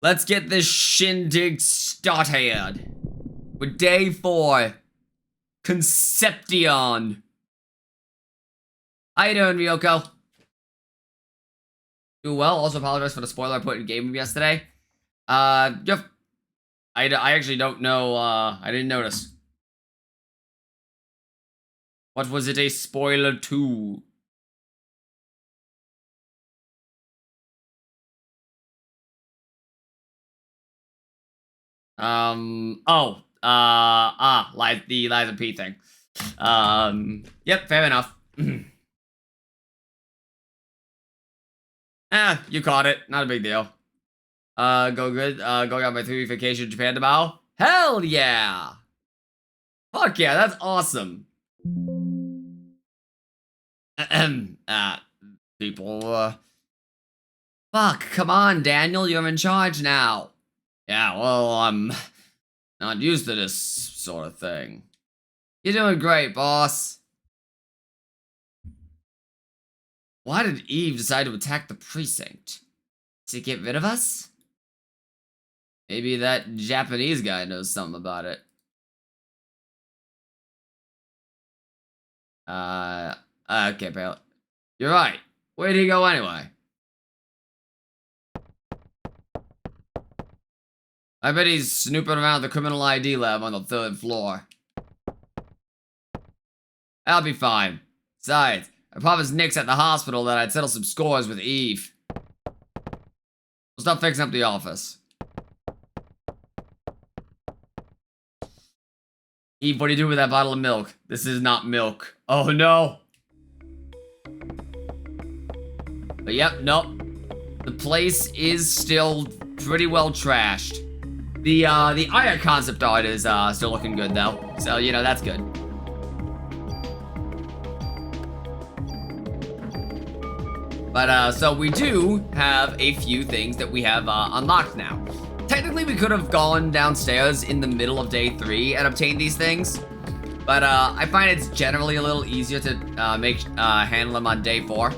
Let's get this shindig started with day 4, Conception. How you doing, Ryoko? Do well. Also apologize for the spoiler I put in game yesterday. Yep. I actually don't know. I didn't notice. What was it a spoiler to? The Liza P thing. Yep, fair enough. You caught it. Not a big deal. Go good. Going on my 3-week vacation to Japan tomorrow. Hell yeah! Fuck yeah, that's awesome. People, fuck, come on, Daniel, you're in charge now. Yeah, well, I'm not used to this sort of thing. You're doing great, boss. Why did Eve decide to attack the precinct? To get rid of us? Maybe that Japanese guy knows something about it. Okay, pal. You're right. Where'd he go anyway? I bet he's snooping around the criminal ID lab on the 3rd floor. I'll be fine. Besides, I promised Nix at the hospital that I'd settle some scores with Eve. We'll stop fixing up the office. Eve, what do you do with that bottle of milk? This is not milk. Oh no. But yep, nope. The place is still pretty well trashed. The Aya concept art is still looking good though. So, you know, that's good. But so we do have a few things that we have unlocked now. Technically, we could have gone downstairs in the middle of day 3 and obtained these things. But I find it's generally a little easier to handle them on day 4.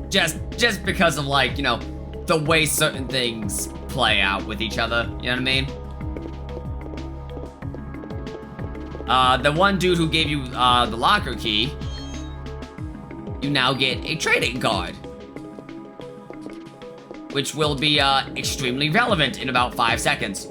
Just because of, like, you know, the way certain things play out with each other, you know what I mean? The one dude who gave you the locker key, you now get a trading card, which will be extremely relevant in about 5 seconds.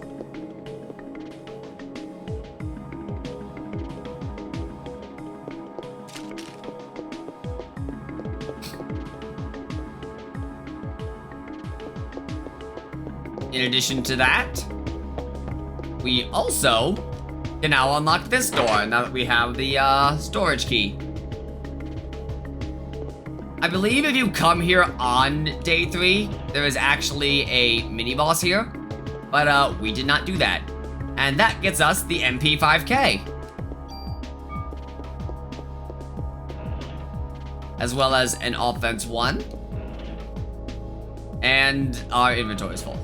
In addition to that, we also can now unlock this door now that we have the storage key. I believe if you come here on day 3, there is actually a mini-boss here, but we did not do that. And that gets us the MP5K. As well as an offense 1. And our inventory is full.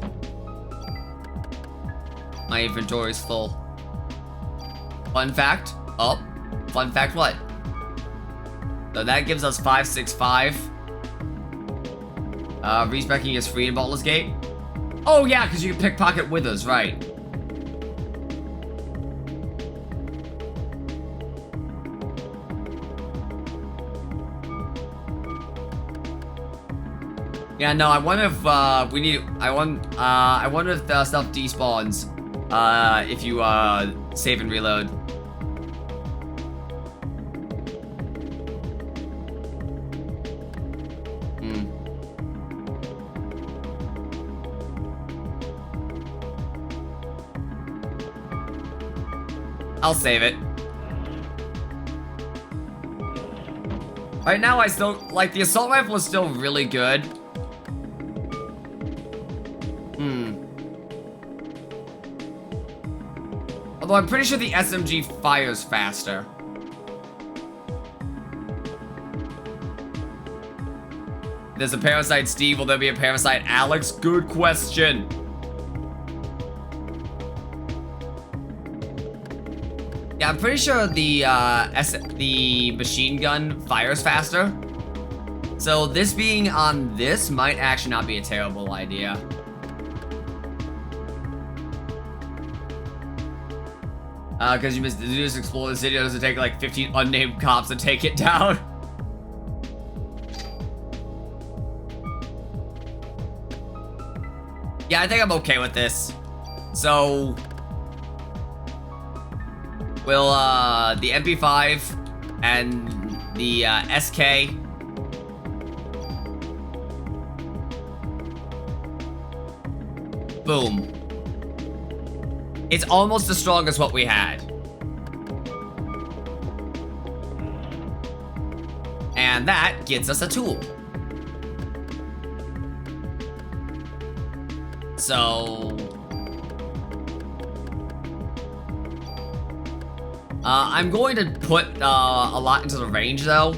My inventory is full. Fun fact. Oh, fun fact what? So that gives us 565. Respecking is free in Baldur's Gate. Oh yeah, because you can pickpocket withers, right? Yeah, no, I wonder if we need. I wonder if the stuff despawns if you save and reload. I'll save it. Right now, I still like the assault rifle is still really good. Although I'm pretty sure the SMG fires faster. There's a Parasite Steve, will there be a Parasite Alex? Good question. Yeah, I'm pretty sure the machine gun fires faster. So this being on this might actually not be a terrible idea. Because you just explore the city, does it take like 15 unnamed cops to take it down? Yeah, I think I'm okay with this. So we'll, the MP5 and the, SK. Boom. It's almost as strong as what we had. And that gets us a tool. So I'm going to put a lot into the range though.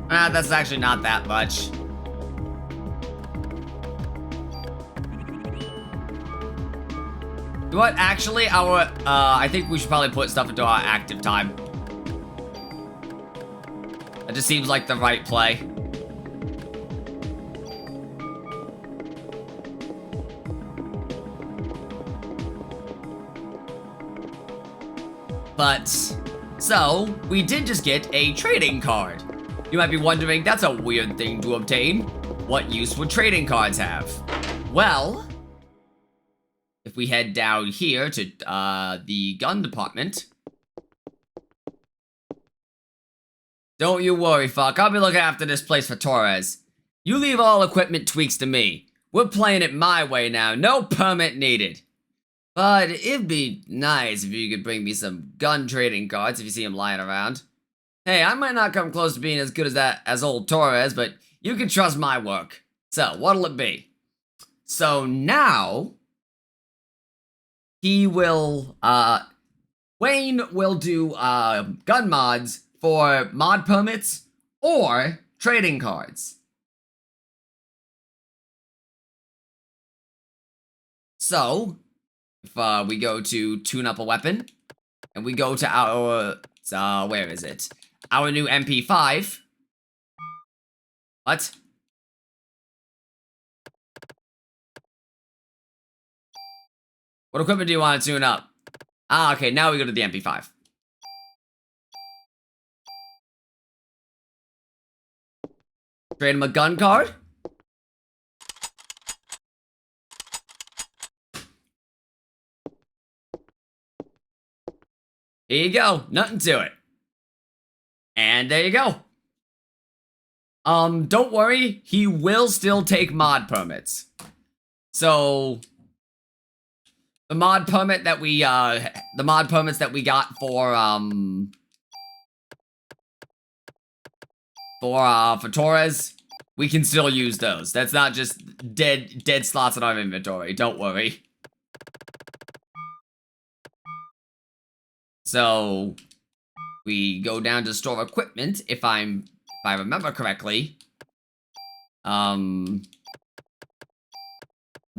That's actually not that much. You know what? Actually, I think we should probably put stuff into our active time. That just seems like the right play. But, so, we did just get a trading card. You might be wondering, that's a weird thing to obtain. What use would trading cards have? Well, if we head down here to the gun department. Don't you worry, fuck. I'll be looking after this place for Torres. You leave all equipment tweaks to me. We're playing it my way now. No permit needed. But it'd be nice if you could bring me some gun trading cards if you see them lying around. Hey, I might not come close to being as good as old Torres, but you can trust my work. So, what'll it be? So now he will, Wayne will do, gun mods for mod permits or trading cards. So, if, we go to tune up a weapon, and we go to our, where is it? Our new MP5. What? What equipment do you want to tune up? Ah, okay, now we go to the MP5. Trade him a gun card. Here you go. Nothing to it. And there you go. Don't worry. He will still take mod permits. So the mod permit that we, the mod permits that we got for Torres, we can still use those. That's not just dead slots in our inventory. Don't worry. So we go down to store equipment. If I remember correctly, one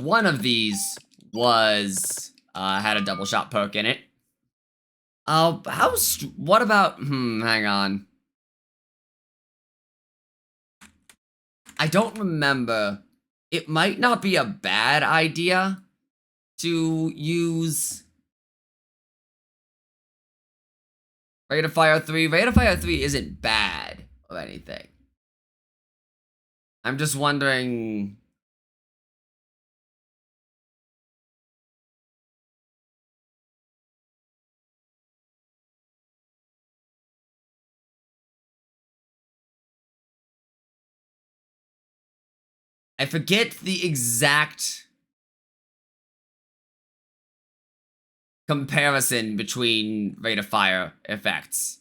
of these was had a double shot perk in it. What about? Hang on. I don't remember. It might not be a bad idea to use Rate of Fire 3. Rate of Fire 3 isn't bad or anything. I'm just wondering. I forget the exact comparison between rate of fire effects.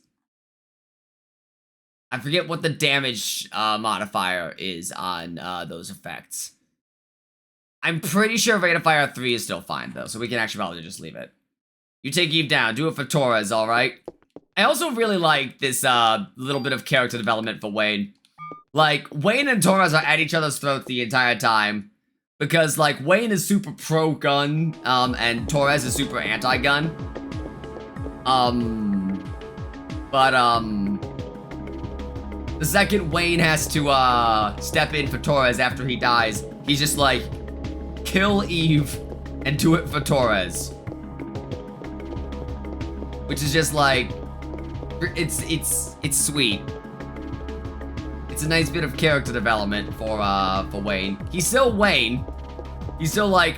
I forget what the damage modifier is on those effects. I'm pretty sure rate of fire 3 is still fine though, so we can actually probably just leave it. You take Eve down, do it for Torres, alright? I also really like this little bit of character development for Wayne. Like, Wayne and Torres are at each other's throats the entire time. Because, like, Wayne is super pro-gun, and Torres is super anti-gun. But, the second Wayne has to, step in for Torres after he dies, he's just like, kill Eve and do it for Torres. Which is just like, it's sweet. It's a nice bit of character development for Wayne. He's still Wayne. He's still like,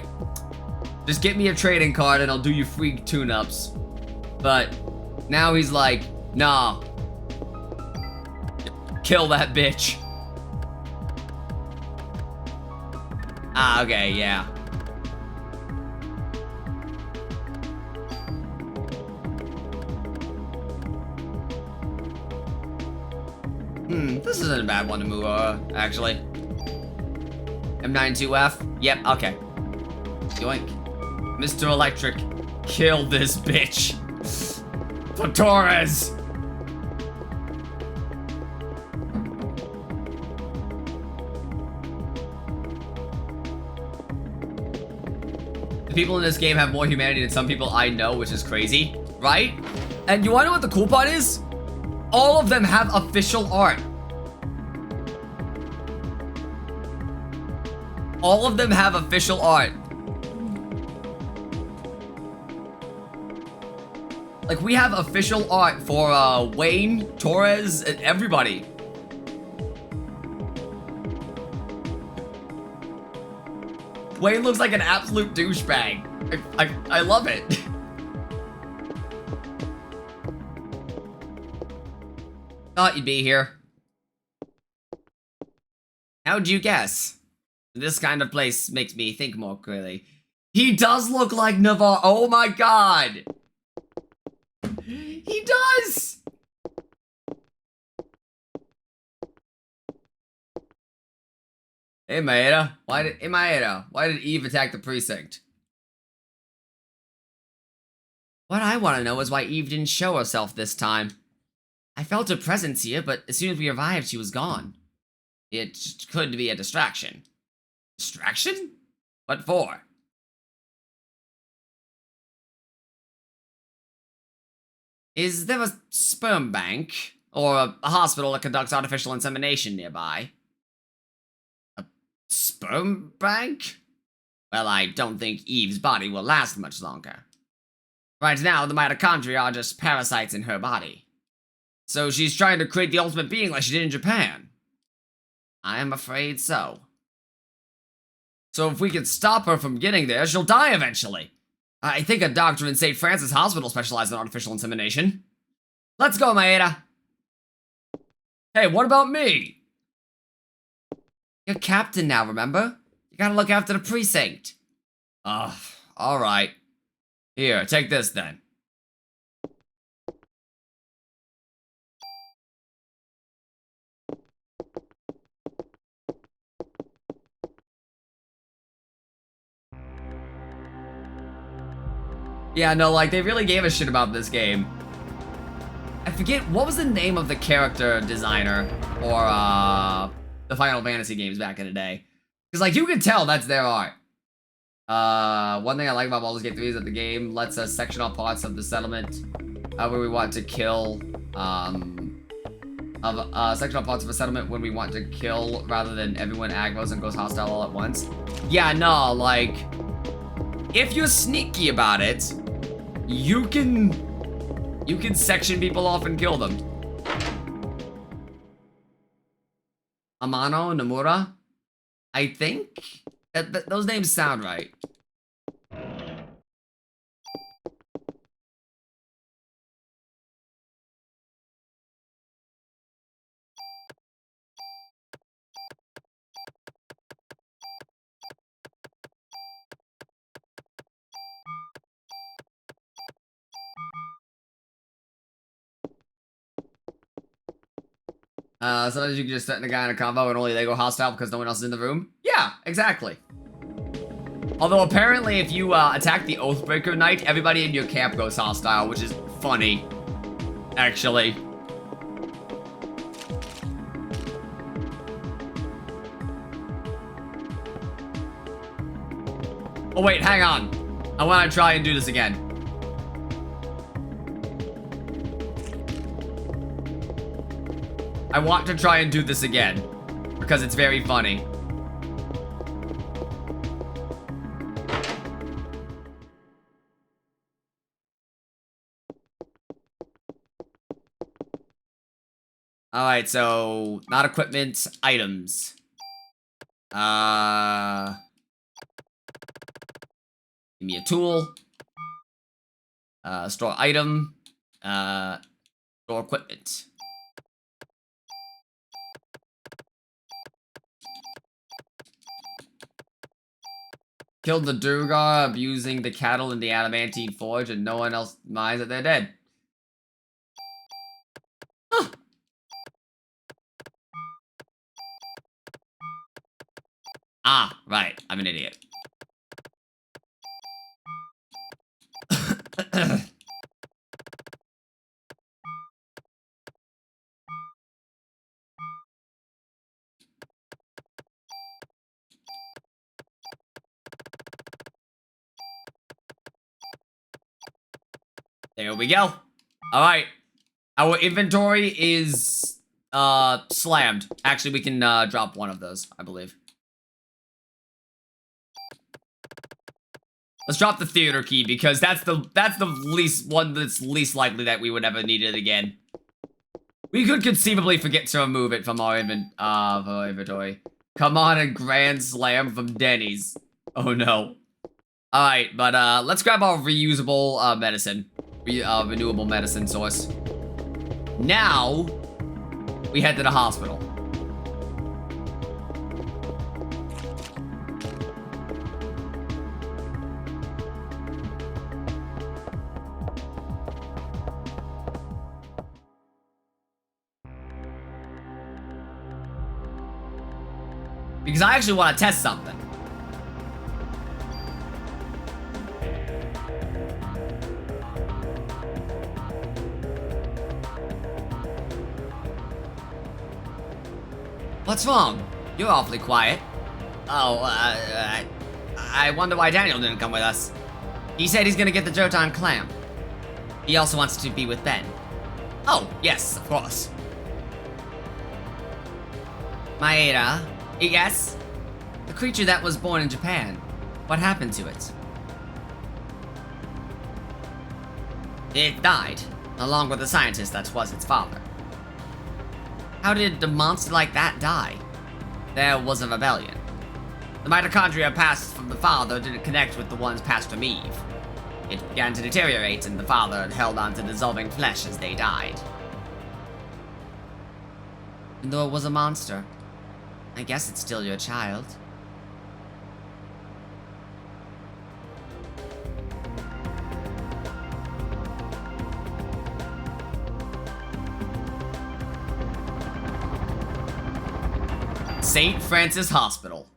just get me a trading card and I'll do you free tune-ups. But now he's like, nah. Kill that bitch. Ah, okay, yeah. This isn't a bad one to move, actually. M92F? Yep, okay. Yoink. Mr. Electric, kill this bitch. For Torres! The people in this game have more humanity than some people I know, which is crazy, right? And you wanna know what the cool part is? All of them have official art. All of them have official art. Like, we have official art for, Wayne, Torres, and everybody. Wayne looks like an absolute douchebag. I love it. Thought you'd be here. How'd you guess? This kind of place makes me think more clearly. He does look like Navarre. Oh my god! He does! Hey Maeda, why did Eve attack the precinct? What I want to know is why Eve didn't show herself this time. I felt her presence here, but as soon as we arrived, she was gone. It could be a distraction. Distraction? What for? Is there a sperm bank or a hospital that conducts artificial insemination nearby? A sperm bank? Well, I don't think Eve's body will last much longer. Right now, the mitochondria are just parasites in her body. So she's trying to create the ultimate being like she did in Japan. I am afraid so. So if we can stop her from getting there, she'll die eventually. I think a doctor in St. Francis Hospital specializes in artificial insemination. Let's go, Maeda. Hey, what about me? You're captain now, remember? You gotta look after the precinct. Alright. Here, take this then. Yeah, no, like, they really gave a shit about this game. I forget, what was the name of the character designer for, the Final Fantasy games back in the day? Because, like, you can tell that's their art. One thing I like about Baldur's Gate 3 is that the game lets us section off parts of the settlement where we want to kill, section off parts of a settlement when we want to kill rather than everyone aggros and goes hostile all at once. Yeah, no, like, if you're sneaky about it, you can section people off and kill them. Amano Nomura? I think those names sound right. Sometimes you can just threaten a guy in a combo and only they go hostile because no one else is in the room. Yeah, exactly. Although apparently if you attack the Oathbreaker Knight, everybody in your camp goes hostile, which is funny. Actually. Oh wait, hang on. I want to try and do this again. I want to try and do this again. Because it's very funny. Alright, so... Not equipment, items. Give me a tool. Store item. Store equipment. Killed the Durgar, abusing the cattle in the adamantine forge, and no one else minds that they're dead. Huh. Ah, right. I'm an idiot. There we go. Alright. Our inventory is, slammed. Actually, we can, drop one of those, I believe. Let's drop the theater key, because that's the least one that's least likely that we would ever need it again. We could conceivably forget to remove it from our inventory. Come on, a grand slam from Denny's. Oh no. Alright, but, let's grab our reusable, medicine. Renewable medicine source. Now, we head to the hospital. Because I actually want to test something. What's wrong? You're awfully quiet. Oh, I wonder why Daniel didn't come with us. He said he's gonna get the Jotan clamp. He also wants to be with Ben. Oh, yes, of course. Maeda. Yes? The creature that was born in Japan. What happened to it? It died, along with the scientist that was its father. How did a monster like that die? There was a rebellion. The mitochondria passed from the father didn't connect with the ones passed from Eve. It began to deteriorate, and the father held on to dissolving flesh as they died. And though it was a monster, I guess it's still your child. St. Francis Hospital.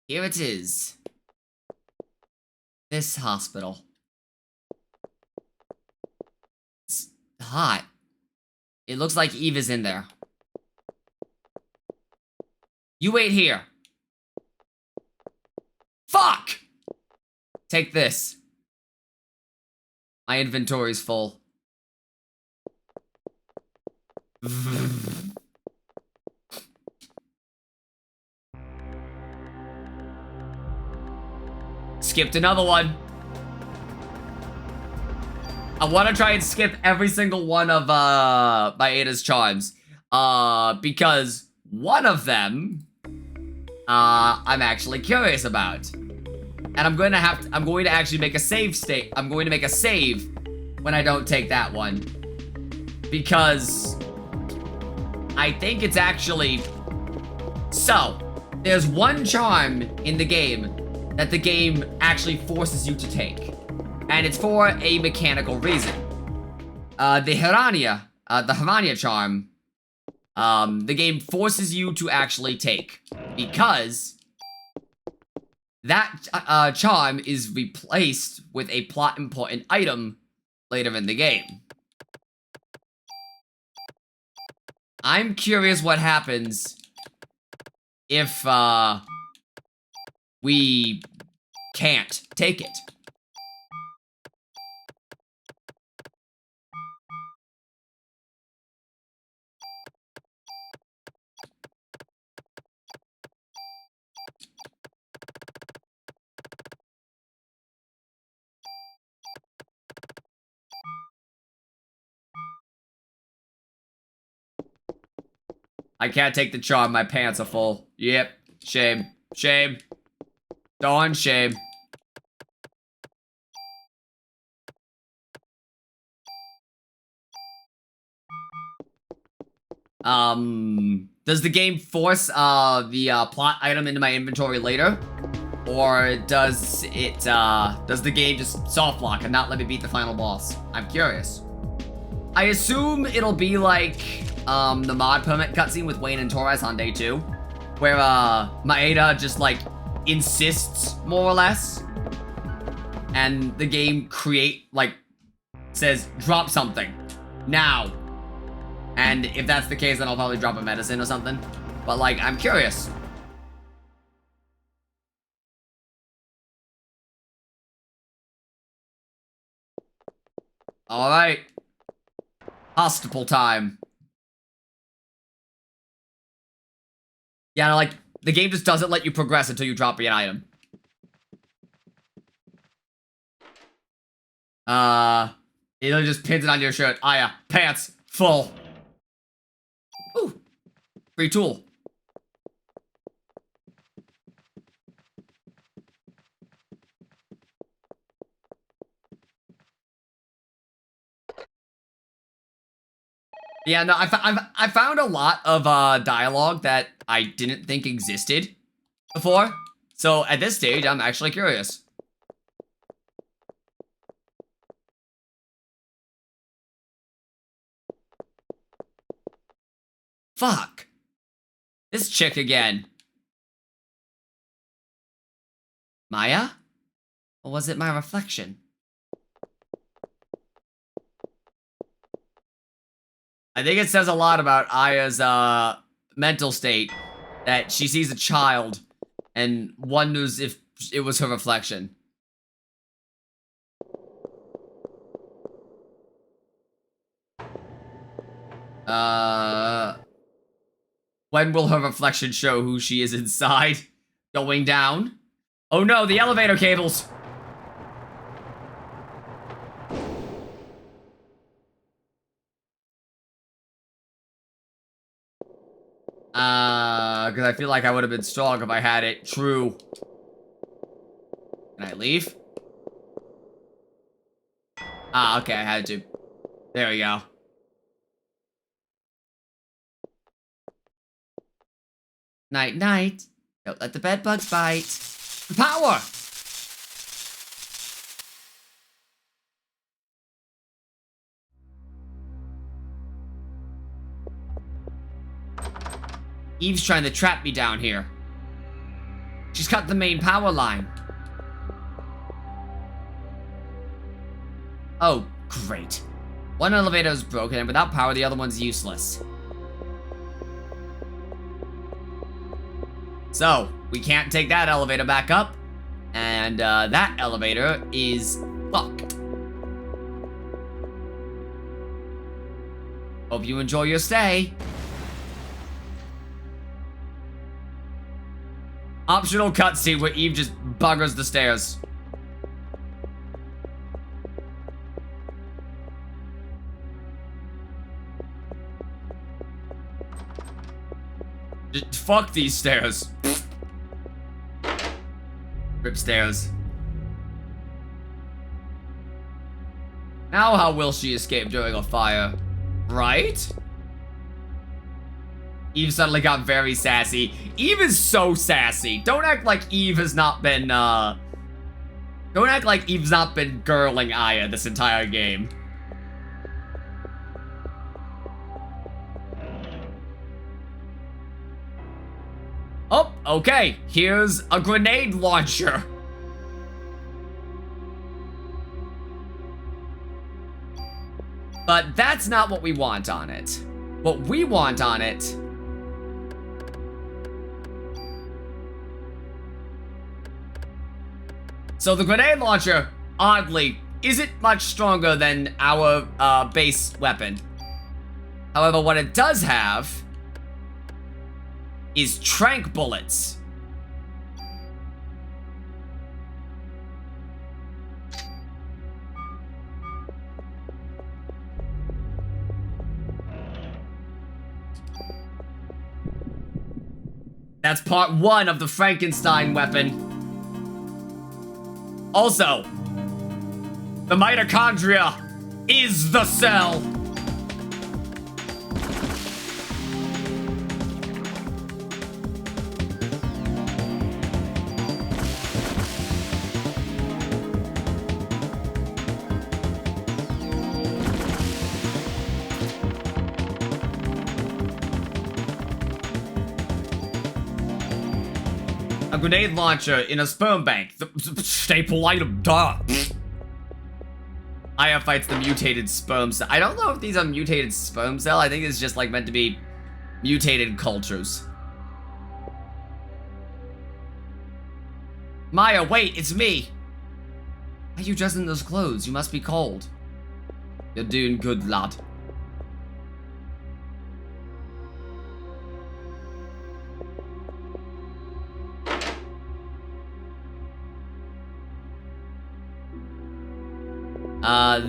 Here it is. This hospital. It's hot. It looks like Eve is in there. You wait here. Fuck! Take this. My inventory's full. Skipped another one. I want to try and skip every single one of Maeda's charms. Because one of them I'm actually curious about. And I'm going to actually make a save state. I'm going to make a save when I don't take that one. Because I think it's actually... So, there's one charm in the game that the game actually forces you to take. And it's for a mechanical reason. The Hirania charm, the game forces you to actually take. Because that charm is replaced with a plot important item later in the game. I'm curious what happens if we can't take it. I can't take the charm. My pants are full. Yep. Shame. Shame. Darn shame. Does the game force the plot item into my inventory later? Or does it does the game just soft lock and not let me beat the final boss? I'm curious. I assume it'll be like the mod permit cutscene with Wayne and Torres on day 2, where Maeda just like insists more or less, and the game says drop something now. And if that's the case, then I'll probably drop a medicine or something. But like, I'm curious. Alright. Hospital time. Yeah, like, the game just doesn't let you progress until you drop an item. It'll just pins it on your shirt. Ah, yeah. Pants. Full. Ooh. Free tool. Yeah, no, I found a lot of dialogue that I didn't think existed before. So at this stage, I'm actually curious. Fuck. This chick again. Maya? Or was it my reflection? I think it says a lot about Aya's mental state that she sees a child and wonders if it was her reflection. When will her reflection show who she is inside? Going down? Oh no, the elevator cables! Because I feel like I would have been strong if I had it. True. Can I leave? Ah, okay, I had to. There we go. Night, night. Don't let the bed bugs bite. Power! Eve's trying to trap me down here. She's cut the main power line. Oh, great. One elevator is broken, and without power, the other one's useless. So, we can't take that elevator back up, and that elevator is fucked. Hope you enjoy your stay. Optional cutscene where Eve just buggers the stairs. Just fuck these stairs. Rip stairs. Now how will she escape during a fire? Right? Eve suddenly got very sassy. Eve is so sassy. Don't act like Eve has not been, Don't act like Eve's not been girling Aya this entire game. Oh, okay. Here's a grenade launcher. But that's not what we want on it. What we want on it So the grenade launcher, oddly, isn't much stronger than our base weapon. However, what it does have is tranq bullets. That's part 1 of the Frankenstein weapon. Also, the mitochondria is the cell. A grenade launcher in a sperm bank. The staple item, duh. Aya fights the mutated sperm cell. I don't know if these are mutated sperm cell. I think it's just like meant to be mutated cultures. Maya, wait, it's me. Why are you dressed in those clothes? You must be cold. You're doing good, lad.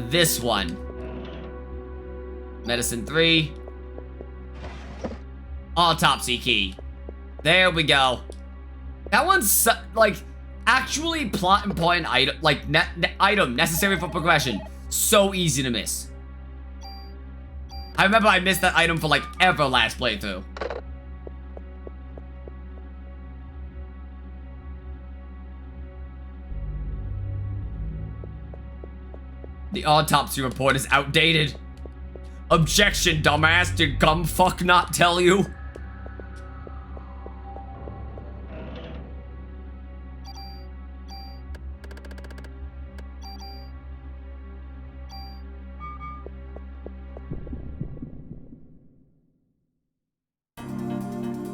This one. Medicine 3. Autopsy key. There we go. That one's, like, actually plot important item, like, item necessary for progression. So easy to miss. I remember I missed that item for, like, ever last playthrough. The autopsy report is outdated. Objection, dumbass. Did Gumfuck not tell you?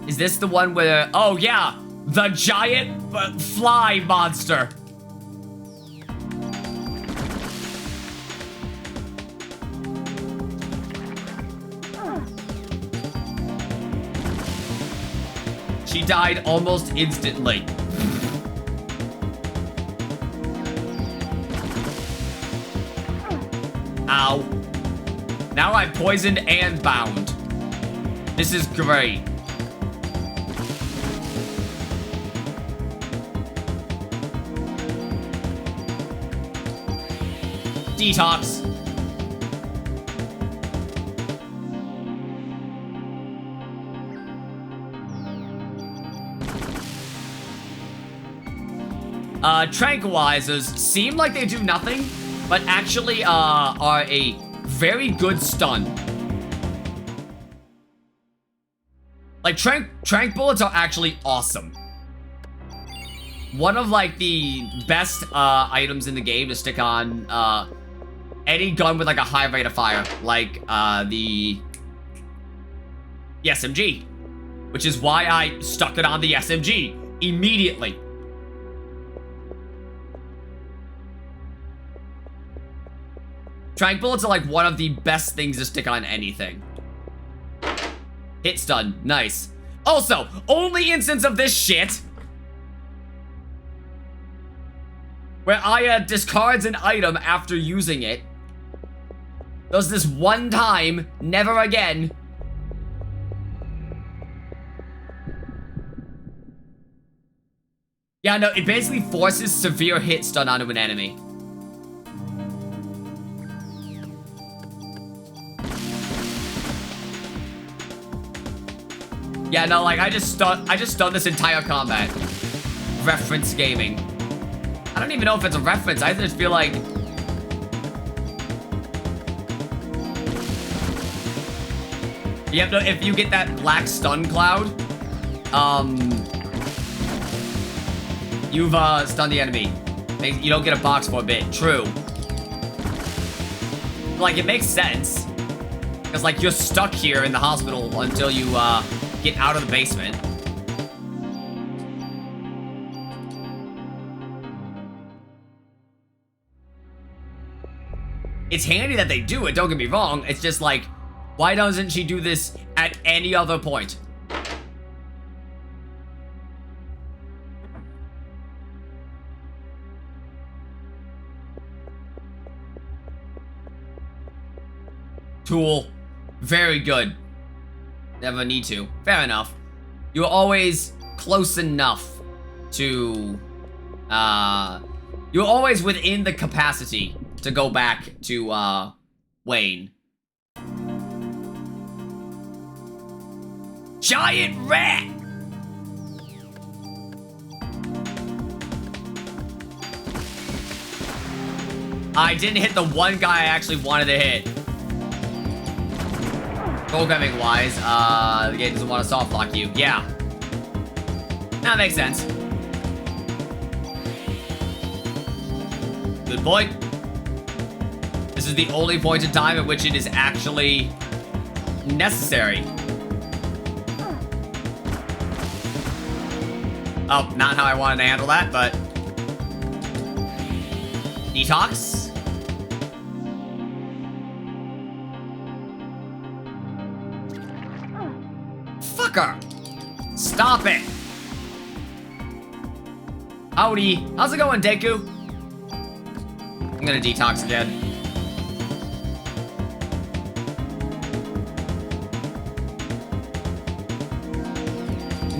Is this the one where... Oh, yeah. The giant fly monster. She died almost instantly. Ow. Now I'm poisoned and bound. This is great. Detox. Tranquilizers seem like they do nothing, but actually are a very good stun. Like, tranq bullets are actually awesome. One of, like, the best items in the game to stick on any gun with, like, a high rate of fire. Like, the SMG. Which is why I stuck it on the SMG immediately. Tranq bullets are like one of the best things to stick on anything. Hit stun, nice. Also, only instance of this shit where Aya discards an item after using it. Does this one time, never again. Yeah, no, it basically forces severe hit stun onto an enemy. Yeah, no, like, I just stunned this entire combat. Reference gaming. I don't even know if it's a reference. I just feel like... Yep, no, if you get that black stun cloud, you've, stunned the enemy. You don't get a box for a bit. True. Like, it makes sense. Because, like, you're stuck here in the hospital until you, get out of the basement. It's handy that they do it, don't get me wrong. It's just like, why doesn't she do this at any other point? Tool. Very good. Never need to. Fair enough. You're always close enough to, you're always within the capacity to go back to, Wayne. Giant rat! I didn't hit the one guy I actually wanted to hit. Programming wise, the game doesn't want to soft lock you. Yeah. That makes sense. Good point. This is the only point in time at which it is actually necessary. Oh, not how I wanted to handle that, but... Detox? Fucker! Stop it! Howdy. How's it going, Deku? I'm gonna detox again.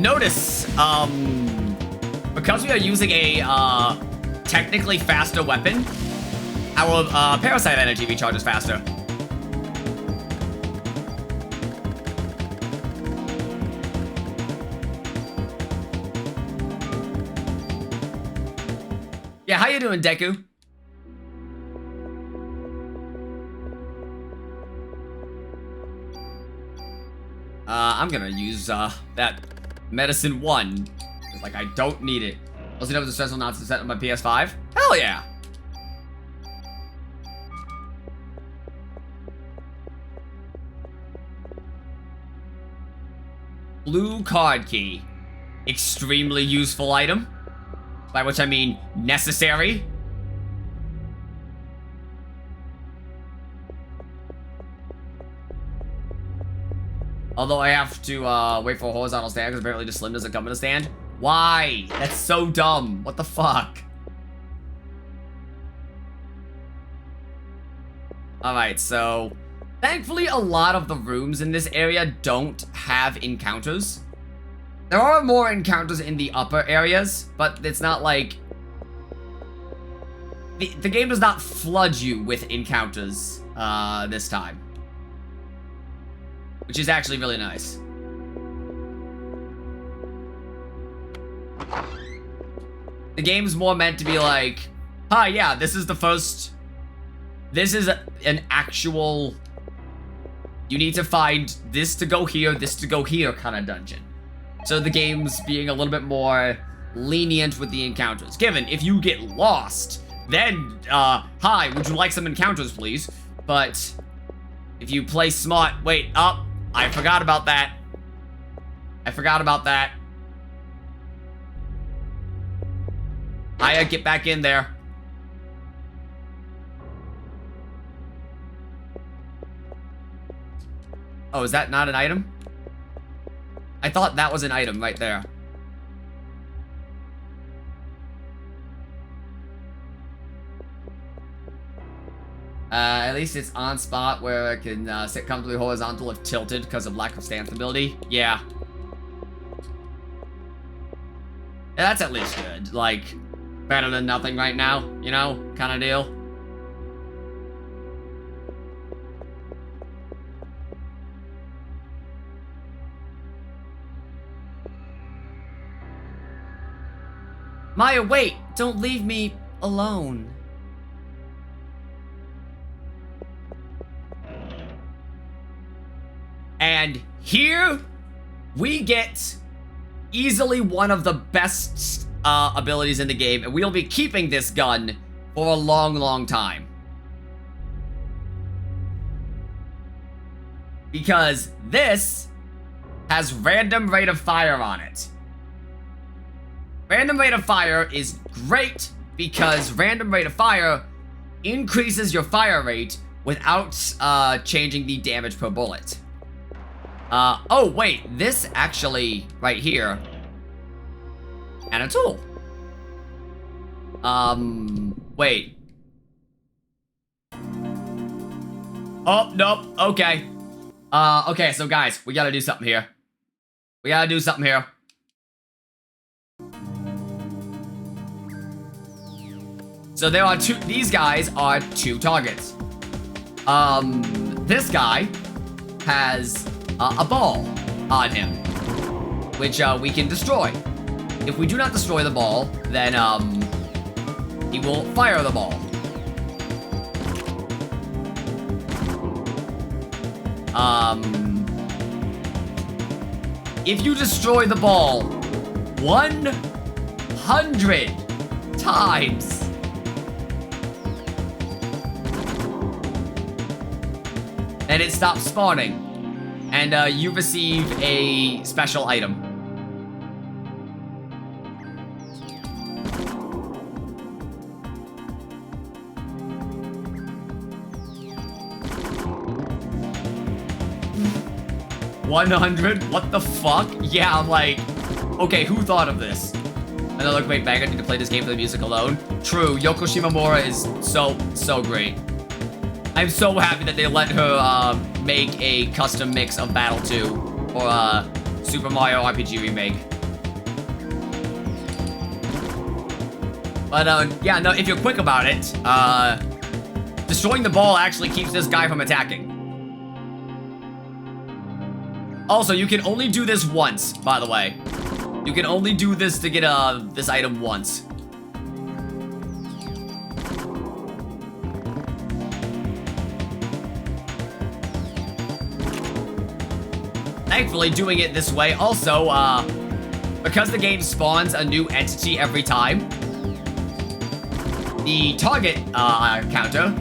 Notice, because we are using a, technically faster weapon, our, Parasite energy recharges faster. Yeah, how you doing, Deku? I'm gonna use, that Medicine 1. Like, I don't need it. Also, know the stressful not to set on my PS5? Hell yeah! Blue card key. Extremely useful item. By which I mean necessary. Although I have to wait for a horizontal stand because apparently the slim doesn't come in a stand. Why? That's so dumb. What the fuck? Alright, so thankfully a lot of the rooms in this area don't have encounters. There are more encounters in the upper areas, but it's not like... The game does not flood you with encounters this time. Which is actually really nice. The game's more meant to be like, hi, yeah, this is the first... This is an actual... You need to find this to go here, this to go here kind of dungeon. So the game's being a little bit more lenient with the encounters. Given, if you get lost, then, hi, would you like some encounters, please? But if you play smart... Wait, up. I forgot about that. I forgot about that. Aya, get back in there. Oh, is that not an item? I thought that was an item right there. At least it's on spot where I can sit comfortably horizontal if tilted because of lack of stand stability. Yeah. Yeah, that's at least good. Like, better than nothing right now, you know? Kind of deal. Maya, wait! Don't leave me alone. And here we get easily one of the best abilities in the game, and we'll be keeping this gun for a long, long time. Because this has random rate of fire on it. Random rate of fire is great because random rate of fire increases your fire rate without changing the damage per bullet. Oh wait, this actually, right here, and a tool. Wait. Oh, nope, okay. Okay, so guys, we gotta do something here. We gotta do something here. So there are these guys are 2 targets. This guy has a ball on him, which we can destroy. If we do not destroy the ball, then he will fire the ball. If you destroy the ball 100 times, and it stops spawning, and you receive a special item. $100? What the fuck? Yeah, I'm like, okay, who thought of this? Another great bang. I need to play this game for the music alone. True, Yoko Shimomura is so great. I'm so happy that they let her make a custom mix of Battle 2 or Super Mario RPG Remake. But yeah, no, if you're quick about it, destroying the ball actually keeps this guy from attacking. Also, you can only do this once, by the way. You can only do this to get this item once. Thankfully, doing it this way also, because the game spawns a new entity every time, the target counter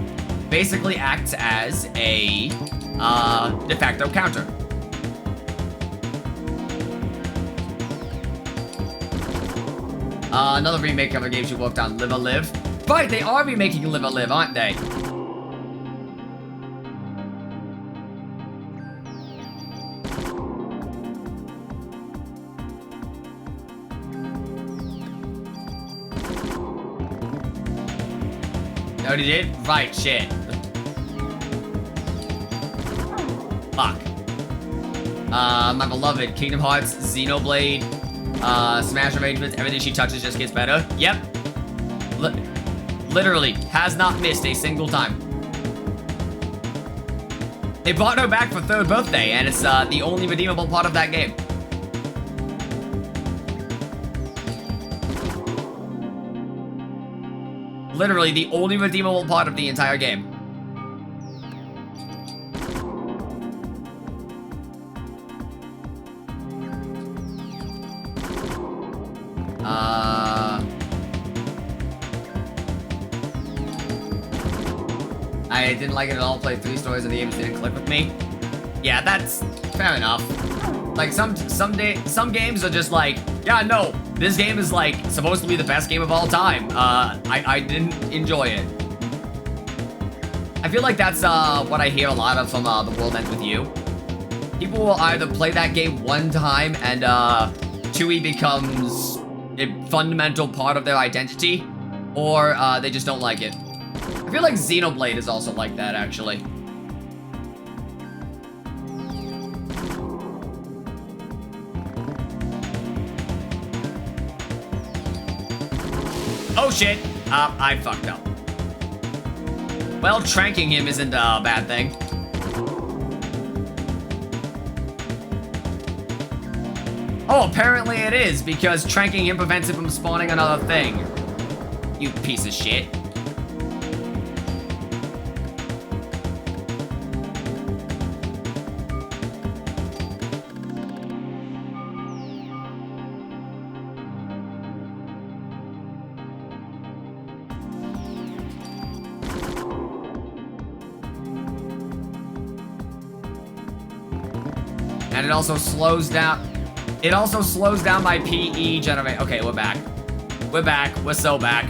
basically acts as a de facto counter. Another remake of a game she worked on, Live a Live. Right, they are remaking Live a Live, aren't they? They already did? Right, shit. Fuck. My beloved, Kingdom Hearts, Xenoblade, Smash arrangements, everything she touches just gets better. Yep. Literally, has not missed a single time. They brought her back for 3rd birthday, and it's the only redeemable part of that game. Literally, the only redeemable part of the entire game. I didn't like it at all. Played 3 stories of the game that didn't click with me. Yeah, that's fair enough. Like some games are just like, yeah, no, this game is like supposed to be the best game of all time. I didn't enjoy it. I feel like that's what I hear a lot of from The World Ends With You. People will either play that game one time and Tui becomes a fundamental part of their identity, or they just don't like it. I feel like Xenoblade is also like that, actually. Oh shit! I fucked up. Well, tranking him isn't a bad thing. Oh, apparently it is, because tranking him prevents him from spawning another thing. You piece of shit. And it also slows down. It also slows down my PE generate. Okay, we're back. We're back. We're so back.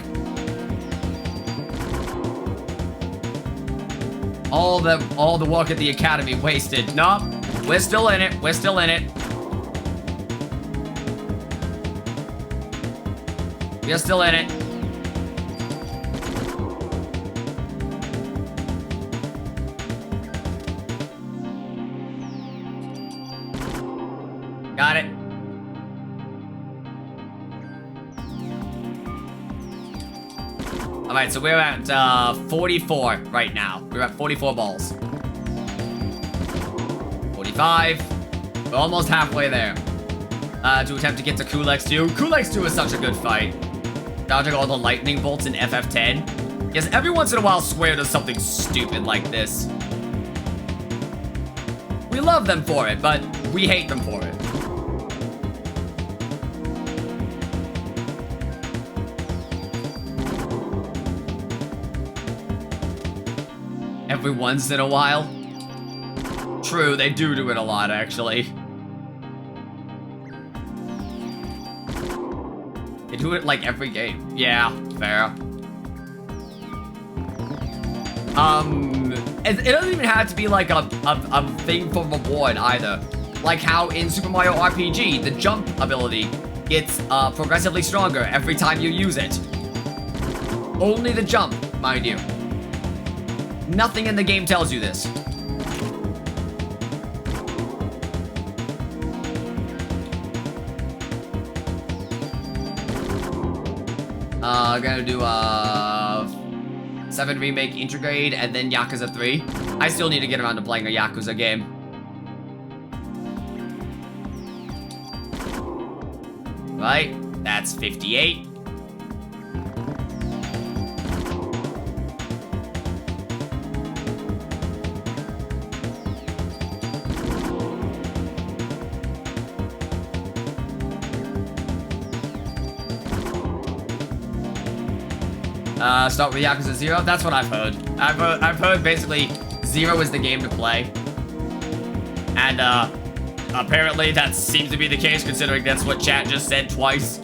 All the work at the academy wasted. Nope. We're still in it. We're still in it. We're still in it. Got it. All right, so we're at 44 right now. We're at 44 balls. 45. We're almost halfway there. To attempt to get to Kulix 2. Kulix 2 is such a good fight. Dodging all the lightning bolts in FF10. Yes, every once in a while Square does something stupid like this. We love them for it, but we hate them for it. Every once in a while. True, they do it a lot, actually. They do it like every game. Yeah, fair. It doesn't even have to be like a thing for reward either. Like how in Super Mario RPG, the jump ability gets progressively stronger every time you use it. Only the jump, mind you. Nothing in the game tells you this. Gonna do 7 Remake Intergrade and then Yakuza 3. I still need to get around to playing a Yakuza game. Right, that's 58. Start with Yakuza 0? That's what I've heard. I've heard basically 0 is the game to play. And, apparently that seems to be the case considering that's what chat just said twice.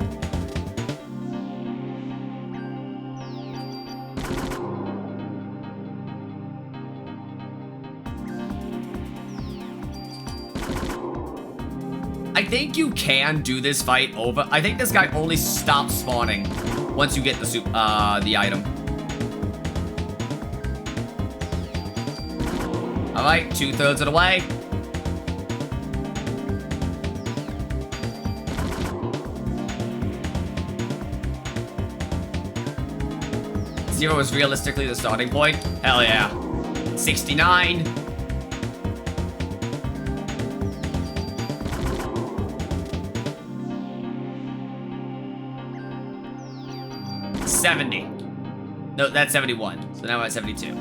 I think you can do this fight over. I think this guy only stops spawning once you get the item. All right, 2/3 of the way. Zero is realistically the starting point. Hell yeah. 69. No, that's 71. So now we're at 72.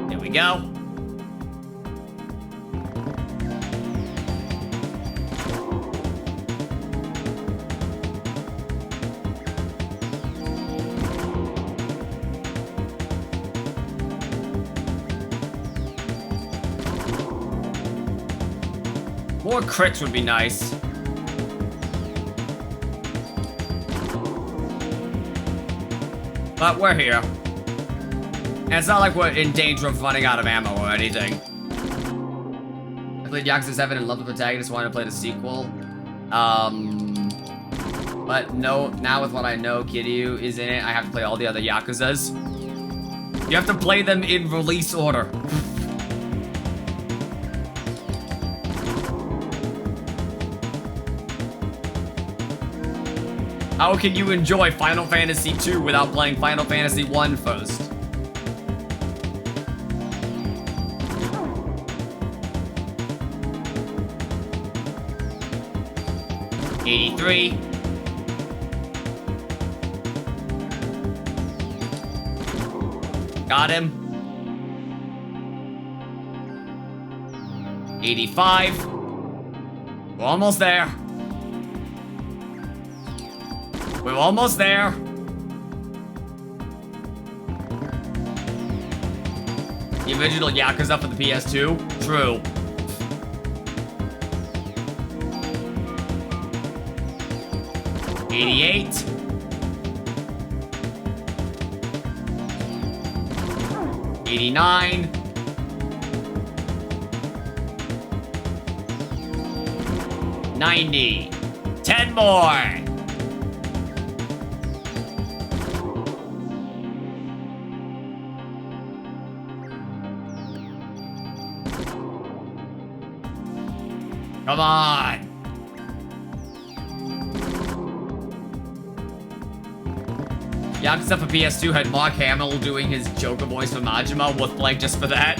There we go. More crits would be nice. But we're here. And it's not like we're in danger of running out of ammo or anything. I played Yakuza 7 and loved the protagonist, wanted to play the sequel. But no, now with what I know, Kiryu is in it, I have to play all the other Yakuzas. You have to play them in release order. How can you enjoy Final Fantasy II without playing Final Fantasy I first? $83. Got him. 85. We're almost there. We're almost there. The original Yakuza for the PS2? True. $88. 89. 90. 10 more. Come on. Yakuza for PS2 had Mark Hamill doing his Joker voice for Majima, worth playing just for that.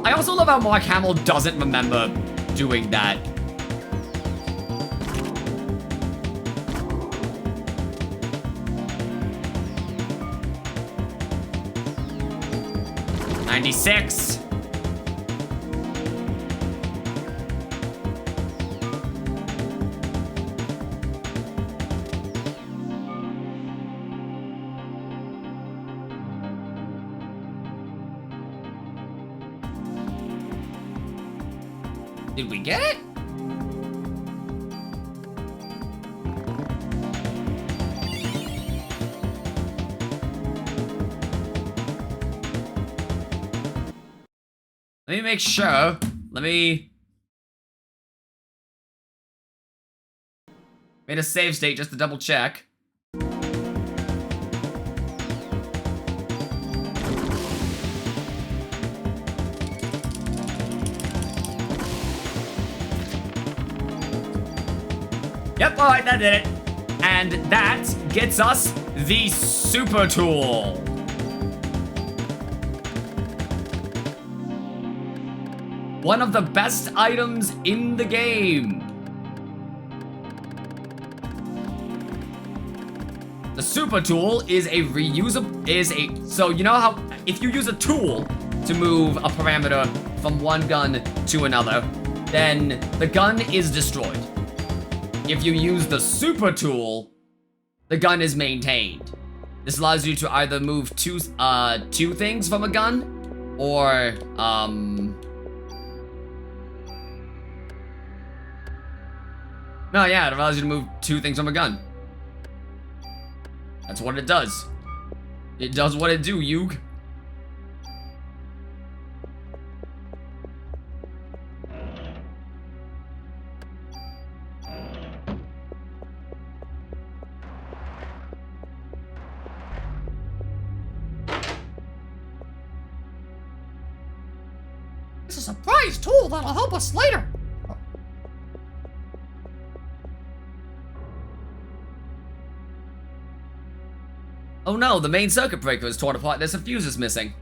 I also love how Mark Hamill doesn't remember doing that. $96. Did we get it? Let me make sure. Made a save state just to double check. Yep, alright, that did it. And that gets us the Super Tool. One of the best items in the game. The Super Tool is a reusable, so you know how if you use a tool to move a parameter from one gun to another, then the gun is destroyed. If you use the Super Tool, the gun is maintained. This allows you to either move two things from a gun, or, no, yeah, it allows you to move two things from a gun. That's what it does. It does what it do, Yug. It's a surprise tool that'll help us later. Oh no, the main circuit breaker is torn apart. There's some fuses missing.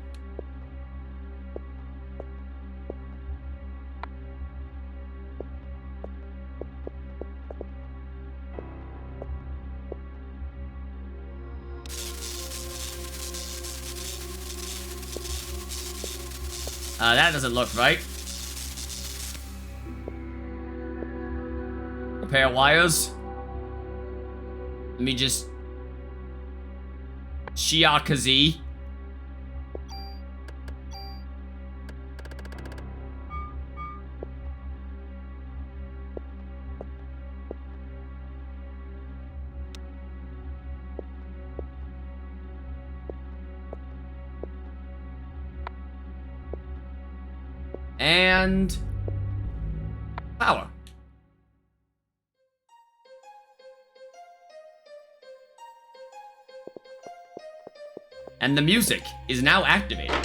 That doesn't look right. Repair wires. Let me just... Shiakazi. And power. And the music is now activated.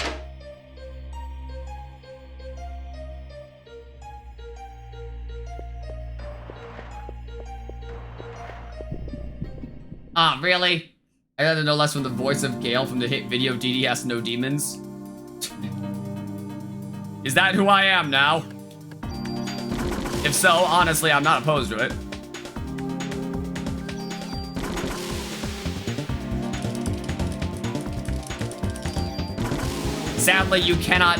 Ah, really? I had to know less from the voice of Gale from the hit video DDS No Demons. Is that who I am now? If so, honestly, I'm not opposed to it. Sadly, you cannot,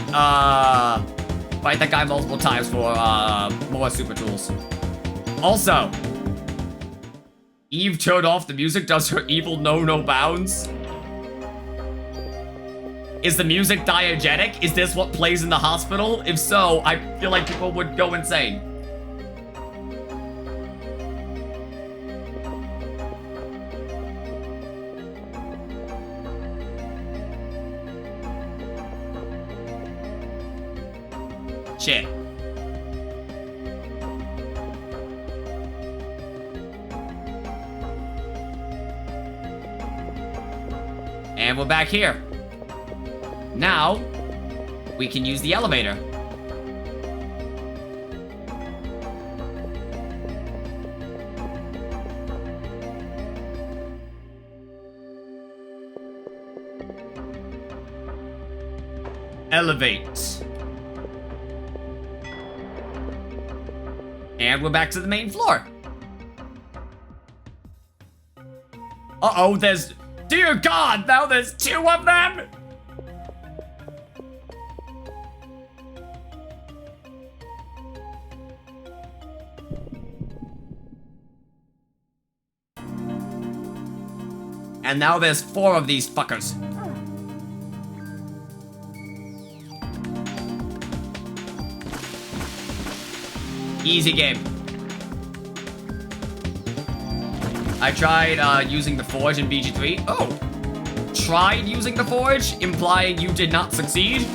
fight that guy multiple times for, more super tools. Also, Eve turned off the music. Does her evil know no bounds? Is the music diegetic? Is this what plays in the hospital? If so, I feel like people would go insane. Shit. And we're back here. Now, we can use the elevator. Elevate. And we're back to the main floor. Uh-oh, there's... Dear God, now there's 2 of them! And now there's 4 of these fuckers. Easy game. I tried using the forge in BG3. Oh! Tried using the forge, implying you did not succeed?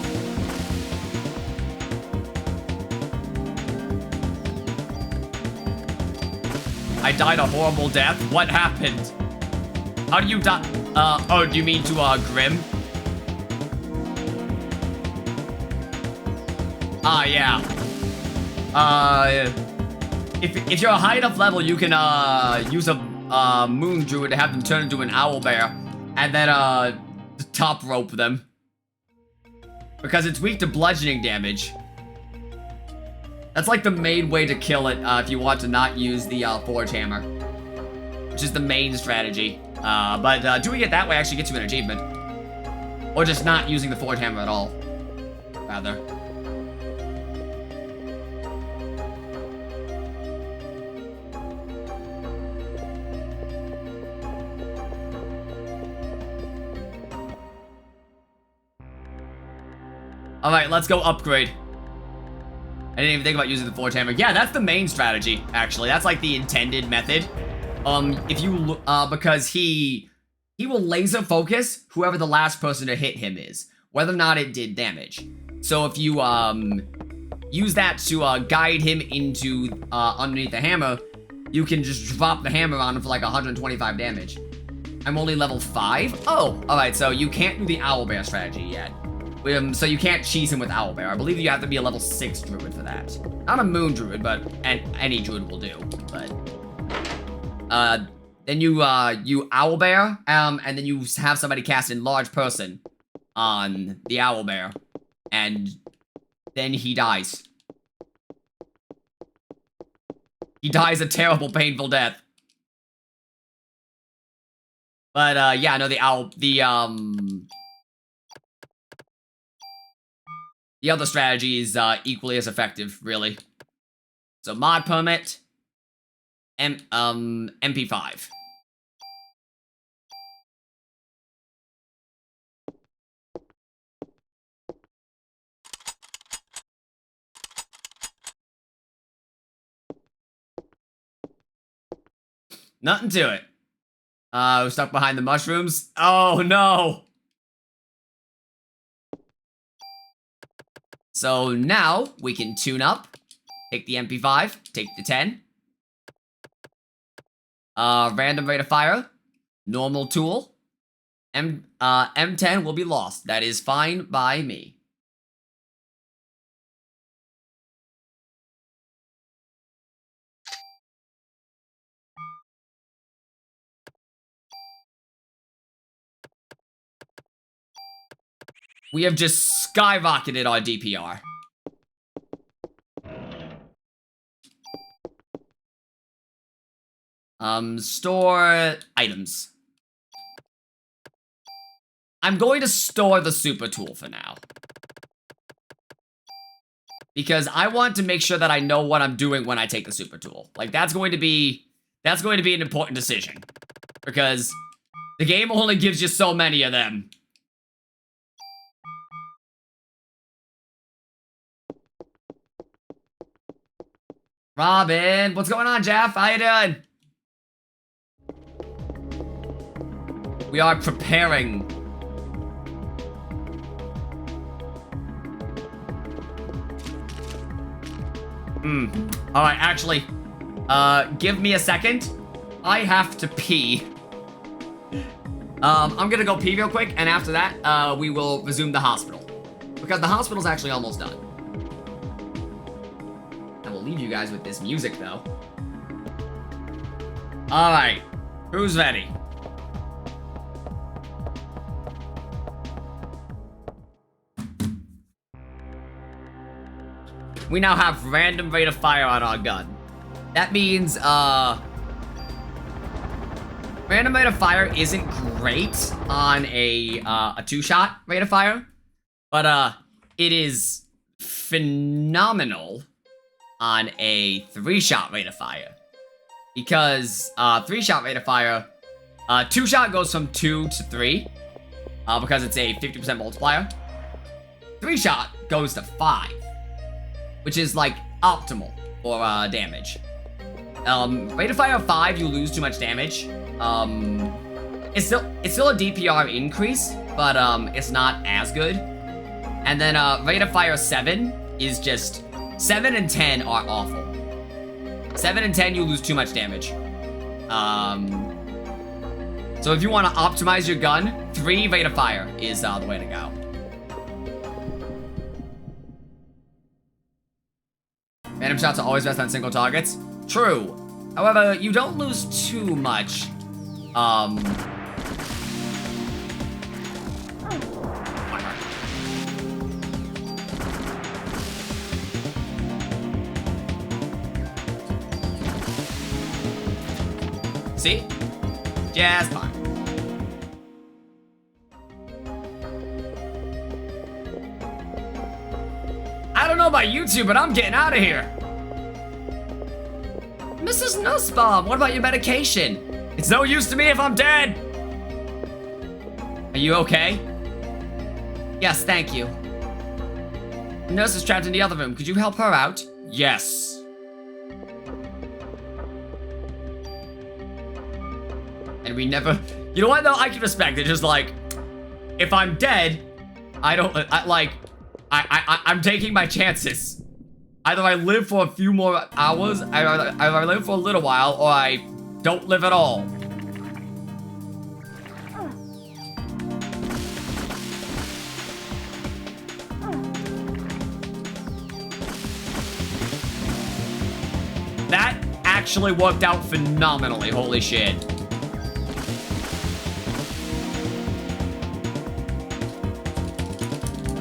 I died a horrible death? What happened? How do you die? Oh, do you mean to, Grim? Ah, yeah. If you're a high enough level, you can, use a, moon druid to have them turn into an owl bear, and then, top rope them. Because it's weak to bludgeoning damage. That's like the main way to kill it, if you want to not use the, forge hammer. Which is the main strategy. But doing it that way actually gets you an achievement. Or just not using the forge hammer at all. Rather. Alright, let's go upgrade. I didn't even think about using the forge hammer. Yeah, that's the main strategy, actually. That's like the intended method. If you, because he will laser focus whoever the last person to hit him is, whether or not it did damage. So if you, use that to, guide him into, underneath the hammer, you can just drop the hammer on him for like 125 damage. I'm only level 5? Oh, alright, so you can't do the owlbear strategy yet. So you can't cheese him with owlbear. I believe you have to be a level 6 druid for that. Not a moon druid, but any druid will do, but... then you owlbear, and then you have somebody cast enlarge person on the owlbear, and then he dies. He dies a terrible, painful death. But, yeah, no, the other strategy is, equally as effective, really. So, mod permit, MP5. Nothing to it. We're stuck behind the mushrooms. Oh, no! So now, we can tune up. Take the MP5, take the 10. Random rate of fire. Normal tool. M10 will be lost. That is fine by me. We have just skyrocketed our DPR. Store items. I'm going to store the super tool for now. Because I want to make sure that I know what I'm doing when I take the super tool. Like, that's going to be an important decision. Because the game only gives you so many of them. Robin, what's going on, Jeff? How you doing? We are preparing. Alright, actually, give me a second. I have to pee. I'm gonna go pee real quick, and after that, we will resume the hospital. Because the hospital's actually almost done. I will leave you guys with this music, though. Alright, who's ready? We now have random rate of fire on our gun. That means, random rate of fire isn't great on a 2-shot rate of fire, but, it is phenomenal on a 3-shot rate of fire. Because, 3-shot rate of fire, 2-shot goes from 2 to 3, because it's a 50% multiplier. 3-shot goes to 5. Which is, like, optimal for, damage. Rate of fire of 5, you lose too much damage. It's still a DPR increase, but, it's not as good. And then, rate of fire 7 is just... 7 and 10 are awful. 7 and 10, you lose too much damage. So if you want to optimize your gun, 3 rate of fire is, the way to go. Random shots are always best on single targets. True. However, you don't lose too much. See? Just fine. I don't know about you two, but I'm getting out of here. Mrs. Nussbaum, what about your medication? It's no use to me if I'm dead. Are you okay? Yes, thank you. The nurse is trapped in the other room. Could you help her out? Yes. And we never... You know what, though? I can respect it. Just like, if I'm dead, I'm taking my chances. Either I live for a few more hours, either I live for a little while, or I don't live at all. That actually worked out phenomenally, holy shit.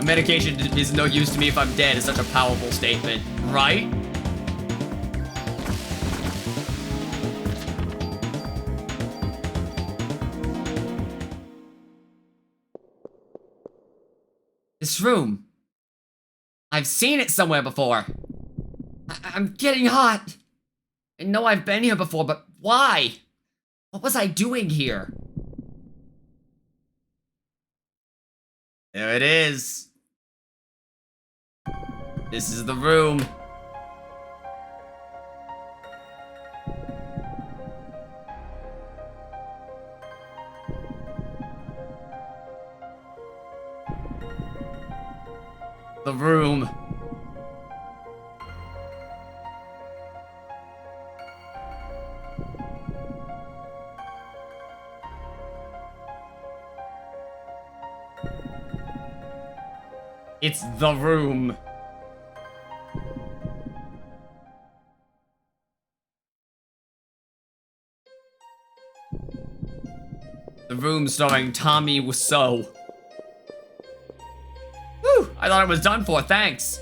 Medication is no use to me if I'm dead is such a powerful statement, right? This room. I've seen it somewhere before. I'm getting hot. I know I've been here before, but why? What was I doing here? There it is. This is the room. The room. It's the room. The room starring Tommy Wiseau. Whew, I thought it was done for, thanks.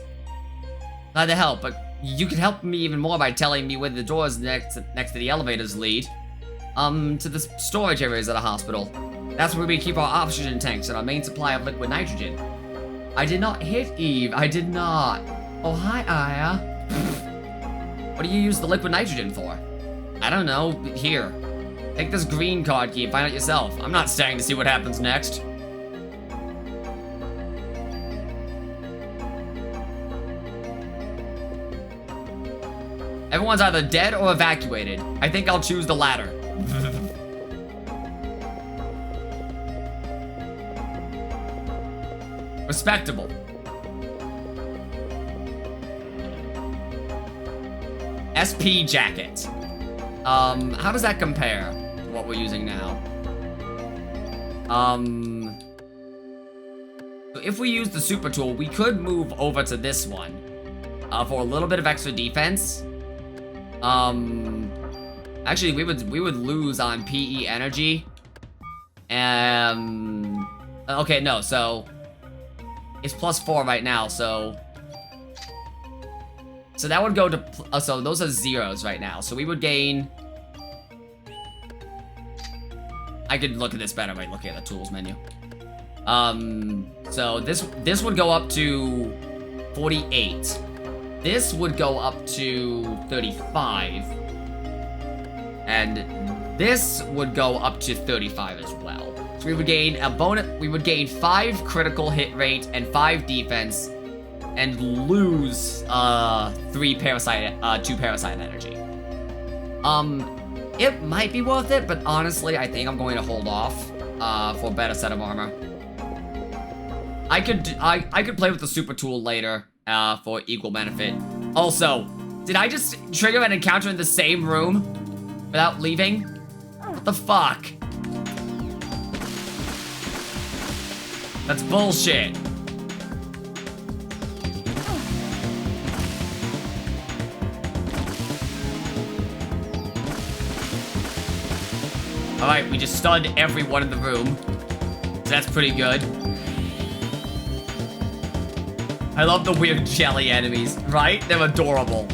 Glad to help, but you can help me even more by telling me where the doors next to the elevators lead. To the storage areas of the hospital. That's where we keep our oxygen tanks and our main supply of liquid nitrogen. I did not hit Eve, I did not. Oh, hi, Aya. What do you use the liquid nitrogen for? I don't know, here. Take this green card key and find out yourself. I'm not staying to see what happens next. Everyone's either dead or evacuated. I think I'll choose the latter. Respectable. SP jacket. How does that compare to what we're using now? So if we use the super tool, we could move over to this one for a little bit of extra defense. Actually, we would lose on PE energy. Okay, no, so it's +4 right now, so that would go to, so those are zeros right now, so we would gain, I could look at this better by looking at the tools menu. So this would go up to 48. This would go up to 35. And this would go up to 35 as well. So we would gain a bonus, we would gain 5 critical hit rate and 5 defense and lose 2 parasite energy. It might be worth it, but honestly, I think I'm going to hold off for a better set of armor. I could play with the super tool later for equal benefit. Also, did I just trigger an encounter in the same room without leaving? What the fuck? That's bullshit. Alright, we just stunned everyone in the room. So that's pretty good. I love the weird jelly enemies, right? They're adorable.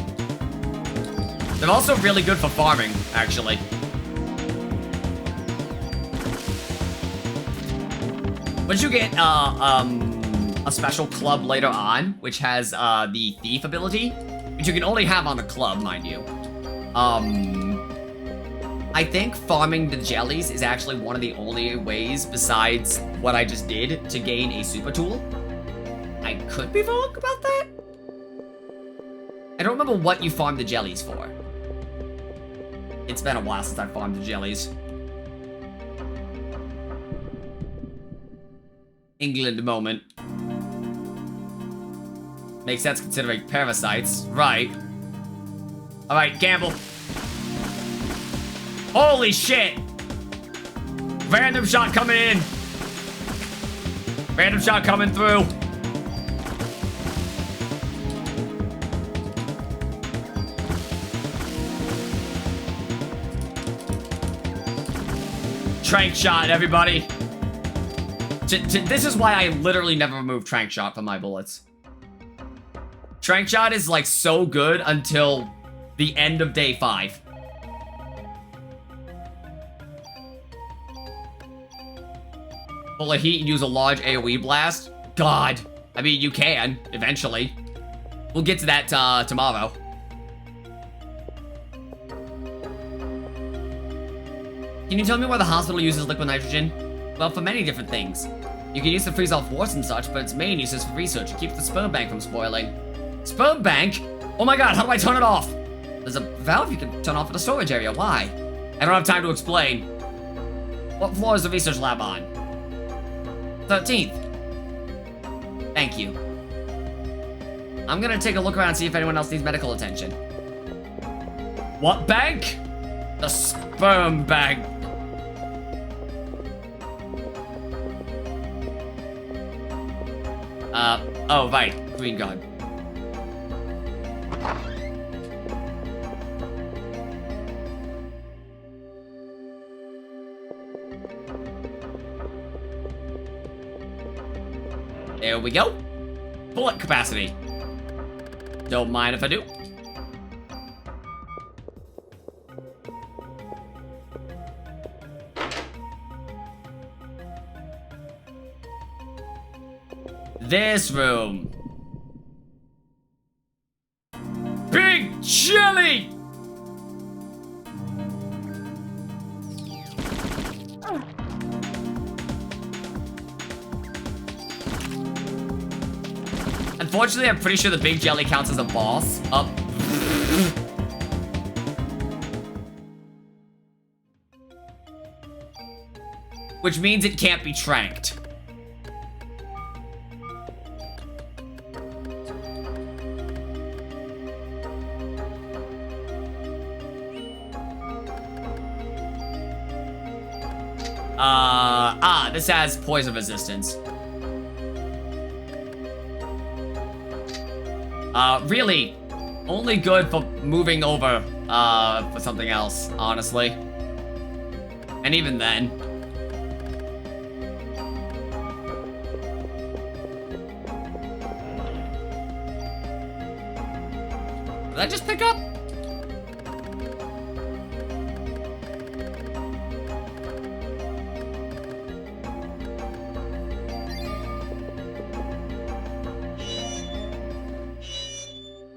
They're also really good for farming, actually. But you get a special club later on, which has the thief ability, which you can only have on the club, mind you. I think farming the jellies is actually one of the only ways, besides what I just did, to gain a super tool. I could be wrong about that. I don't remember what you farmed the jellies for. It's been a while since I farmed the jellies. England moment. Makes sense considering parasites. Right. Alright, gamble. Holy shit! Random shot coming in. Random shot coming through. Trank shot, everybody. This is why I literally never remove trank shot from my bullets. Trank shot is like so good until the end of day 5. Full of heat and use a large AoE blast? God. I mean, you can, eventually. We'll get to that tomorrow. Can you tell me why the hospital uses liquid nitrogen? Well, for many different things. You can use it to freeze off warts and such, but its main use is for research. It keeps the sperm bank from spoiling. Sperm bank? Oh my god, how do I turn it off? There's a valve you can turn off in the storage area. Why? I don't have time to explain. What floor is the research lab on? 13th. Thank you. I'm gonna take a look around and see if anyone else needs medical attention. What bank? The sperm bank. Oh, right. Green gun. There we go. Bullet capacity. Don't mind if I do. This room. Big Jelly! Unfortunately, I'm pretty sure the Big Jelly counts as a boss. Up. Which means it can't be tranked. This has poison resistance. Really, only good for moving over, for something else, honestly. And even then. Did I just pick up?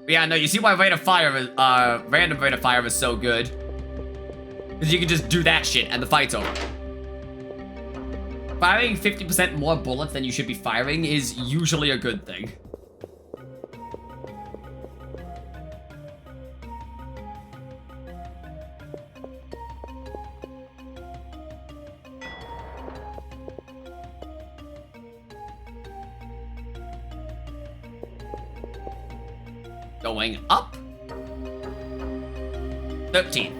Yeah, no, you see why random rate of fire is so good. Because you can just do that shit and the fight's over. Firing 50% more bullets than you should be firing is usually a good thing. Going up. 13th.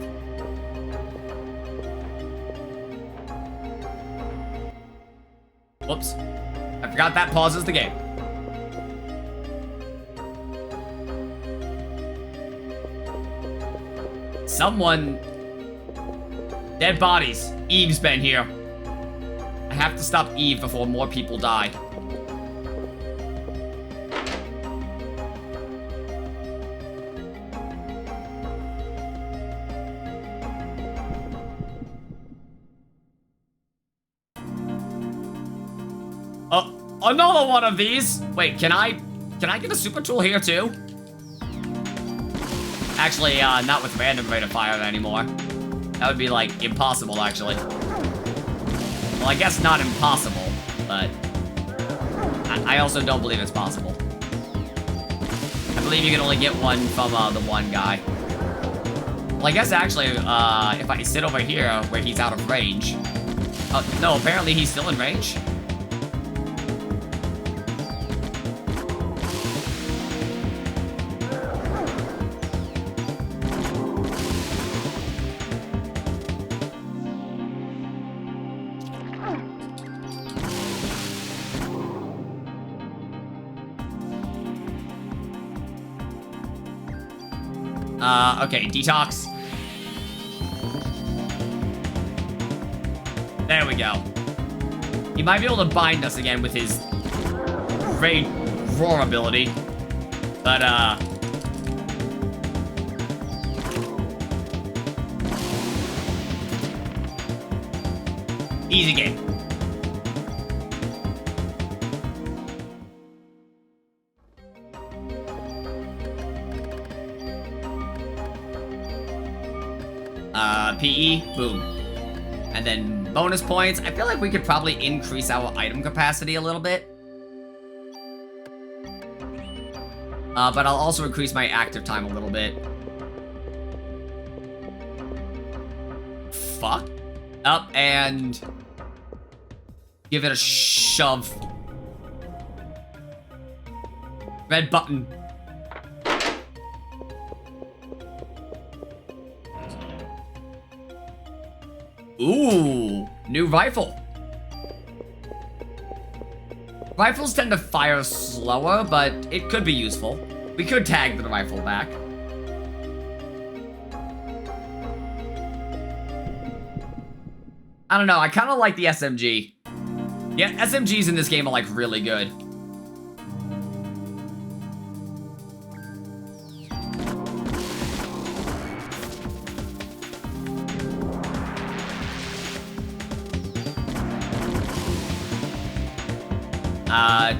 Whoops. I forgot that pauses the game. Someone... Dead bodies. Eve's been here. I have to stop Eve before more people die. Another one of these. Wait, can I get a super tool here too? Actually, not with random rate of fire anymore. That would be like impossible, actually. Well, I guess not impossible, but I also don't believe it's possible. I believe you can only get one from the one guy. Well, I guess actually, if I sit over here where he's out of range. No, apparently he's still in range. Okay, detox. There we go. He might be able to bind us again with his great roar ability. But, easy game. PE, boom. And then bonus points. I feel like we could probably increase our item capacity a little bit. But I'll also increase my active time a little bit. Fuck. Up and give it a shove. Red button. Ooh, new rifle. Rifles tend to fire slower, but it could be useful. We could tag the rifle back. I don't know, I kind of like the SMG. Yeah, SMGs in this game are like really good.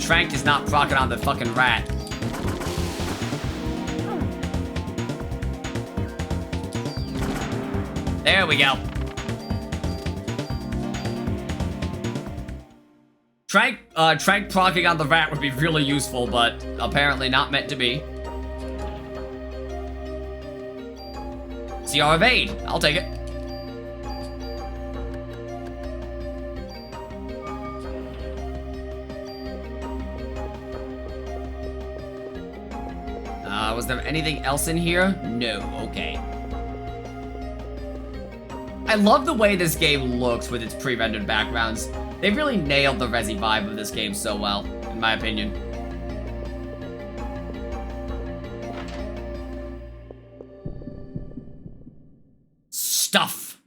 Trank is not proccing on the fucking rat. There we go. Trank proccing on the rat would be really useful, but apparently not meant to be. CR evade. I'll take it. Was there anything else in here? No, okay. I love the way this game looks with its pre-rendered backgrounds. They really nailed the Resi vibe of this game so well, in my opinion. Stuff.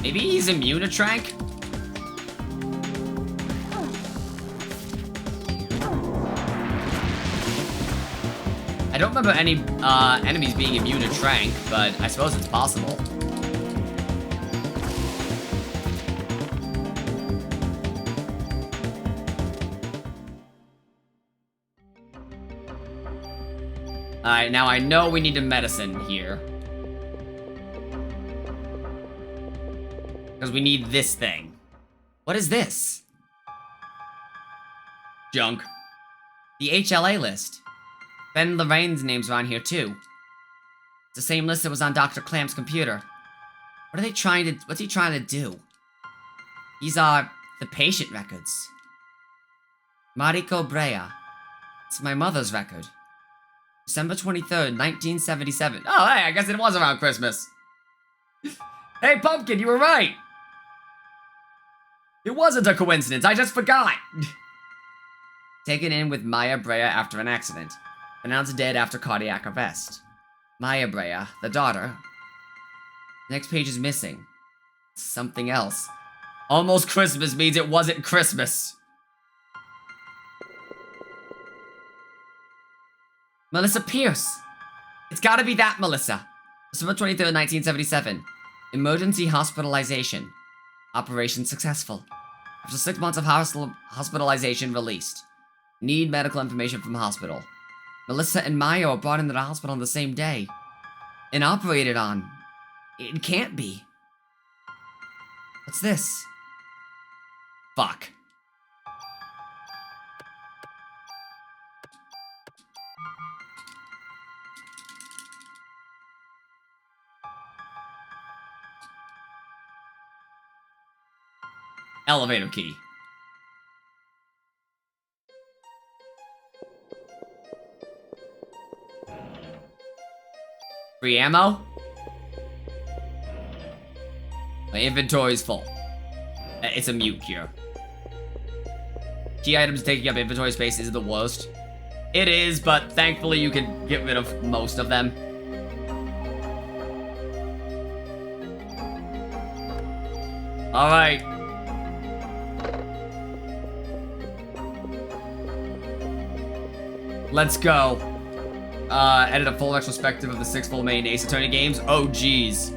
Maybe he's immune to Trank? I don't remember any enemies being immune to Trank, but I suppose it's possible. Alright, now I know we need a medicine here. Because we need this thing. What is this? Junk. The HLA list. Ben and Lorraine's names are on here too. It's the same list that was on Dr. Clamp's computer. What's he trying to do? These are the patient records. Mariko Brea. It's my mother's record. December 23rd, 1977. Oh, hey, I guess it was around Christmas. Hey, Pumpkin, you were right. It wasn't a coincidence, I just forgot. Taken in with Maya Brea after an accident. Pronounced dead after cardiac arrest. Maya Brea, the daughter. Next page is missing. Something else. Almost Christmas means it wasn't Christmas. Melissa Pierce. It's gotta be that Melissa. December 23rd, 1977. Emergency hospitalization. Operation successful. After 6 months of hospitalization, released. Need medical information from hospital. Melissa and Maya were brought into the hospital on the same day. And operated on. It can't be. What's this? Fuck. Elevator key. Free ammo? My inventory's full. It's a mute cure. Key items taking up inventory space is the worst. It is, but thankfully you can get rid of most of them. Alright. Let's go. Edit a full retrospective of the 6 full main Ace Attorney games. Oh, geez.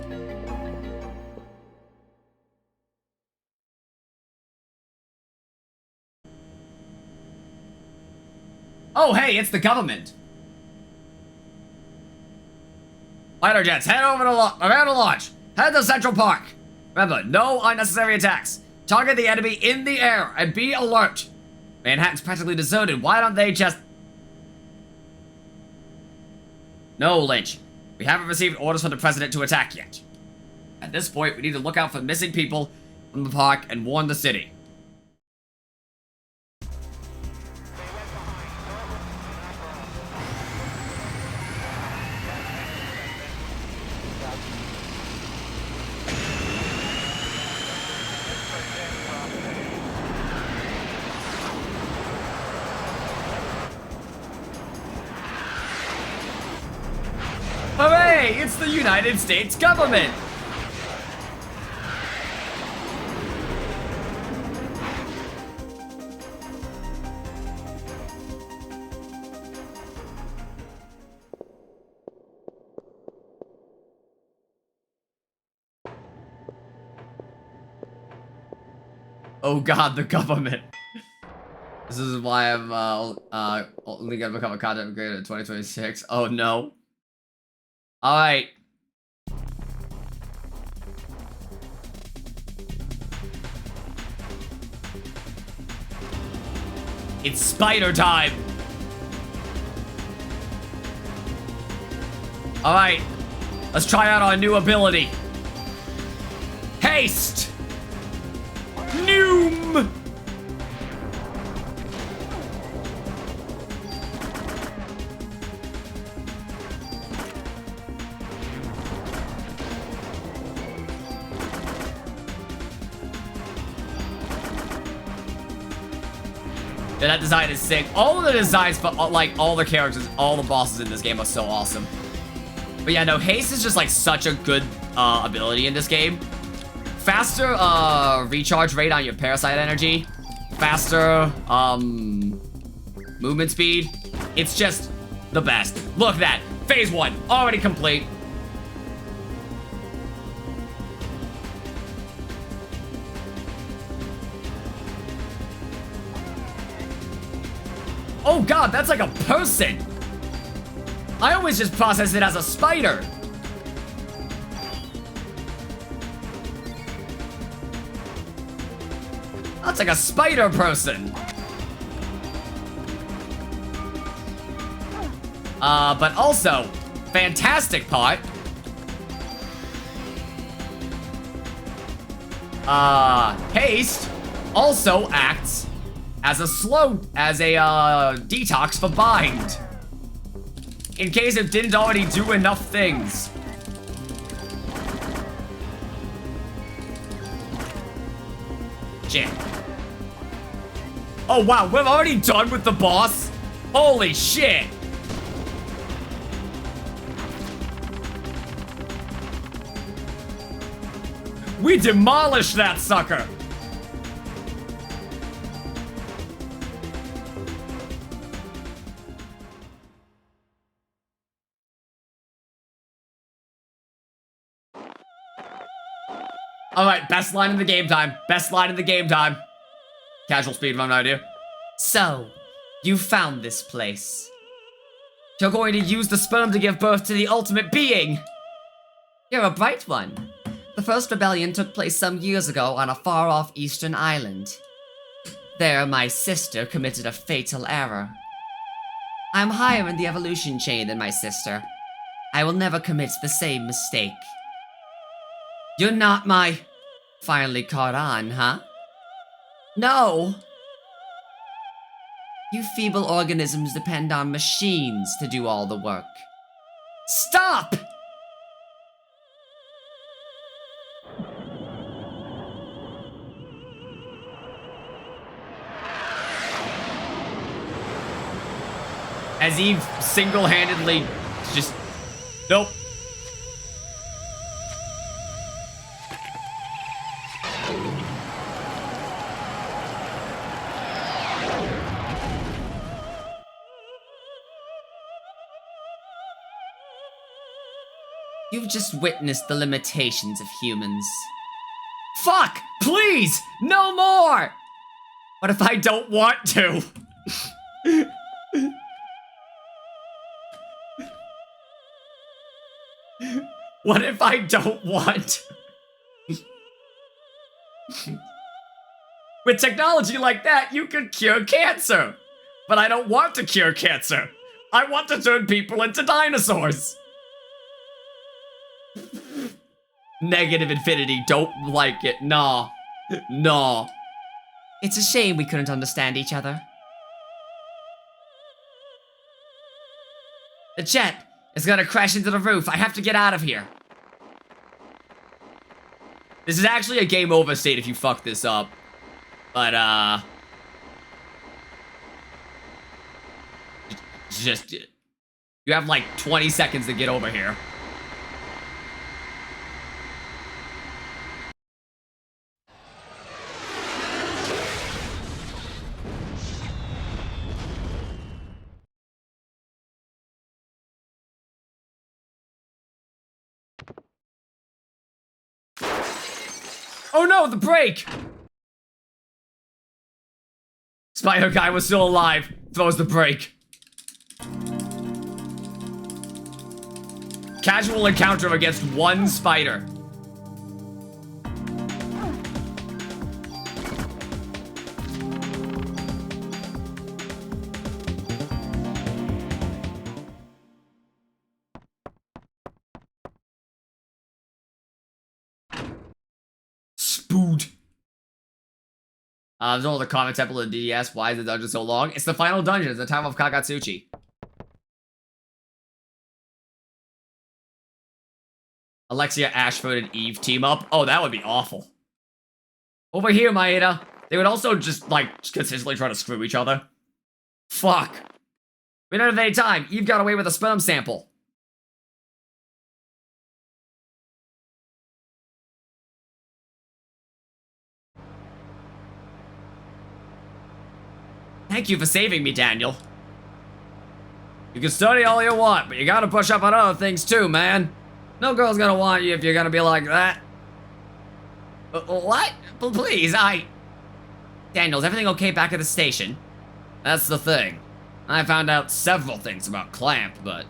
Oh, hey, it's the government. Fighter jets, head over to launch. Head to Central Park. Remember, no unnecessary attacks. Target the enemy in the air and be alert. Manhattan's practically deserted. Why don't they just... No, Lynch. We haven't received orders from the president to attack yet. At this point, we need to look out for missing people from the park and warn the city. Hooray! It's the United States government! Oh god, the government. This is why I'm only gonna become a content creator in 2026. Oh no. Alright. It's spider time! Alright. Let's try out our new ability. Haste! Noom! Yeah, that design is sick. All of the designs for, like, all the characters, all the bosses in this game are so awesome. But yeah, no, haste is just, like, such a good ability in this game. Faster recharge rate on your Parasite energy. Faster movement speed. It's just the best. Look at that. Phase 1, already complete. Oh god, that's like a person! I always just process it as a spider! That's like a spider person! But also, fantastic part. Haste also acts as a detox for bind. In case it didn't already do enough things. Shit. Oh wow, we're already done with the boss? Holy shit. We demolished that sucker. Alright, best line in the game time. Best line in the game time. Casual speedrun idea. So, you found this place. You're going to use the sperm to give birth to the ultimate being. You're a bright one. The first rebellion took place some years ago on a far-off eastern island. There, my sister committed a fatal error. I'm higher in the evolution chain than my sister. I will never commit the same mistake. You're not my... Finally caught on, huh? No! You feeble organisms depend on machines to do all the work. Stop! As Eve single-handedly just... Nope. You've just witnessed the limitations of humans. Fuck! Please! No more! What if I don't want to? What if I don't want? With technology like that, you could cure cancer. But I don't want to cure cancer. I want to turn people into dinosaurs. Negative infinity, don't like it. Nah. Nah. It's a shame we couldn't understand each other. The jet is gonna crash into the roof. I have to get out of here. This is actually a game over state if you fuck this up. But, just... You have like 20 seconds to get over here. Oh no, the brake! Spider guy was still alive. Throws the brake. Casual encounter against one spider. Spood. There's no other common temple in DDS. Why is the dungeon so long? It's the final dungeon. It's the time of Kagatsuchi. Alexia, Ashford, and Eve team up. Oh, that would be awful. Over here, Maeda. They would also just, like, consistently try to screw each other. Fuck. We don't have any time. Eve got away with a sperm sample. Thank you for saving me, Daniel. You can study all you want, but you gotta push up on other things too, man. No girl's gonna want you if you're gonna be like that. What? Please, Daniel, is everything okay back at the station? That's the thing. I found out several things about Clamp, but...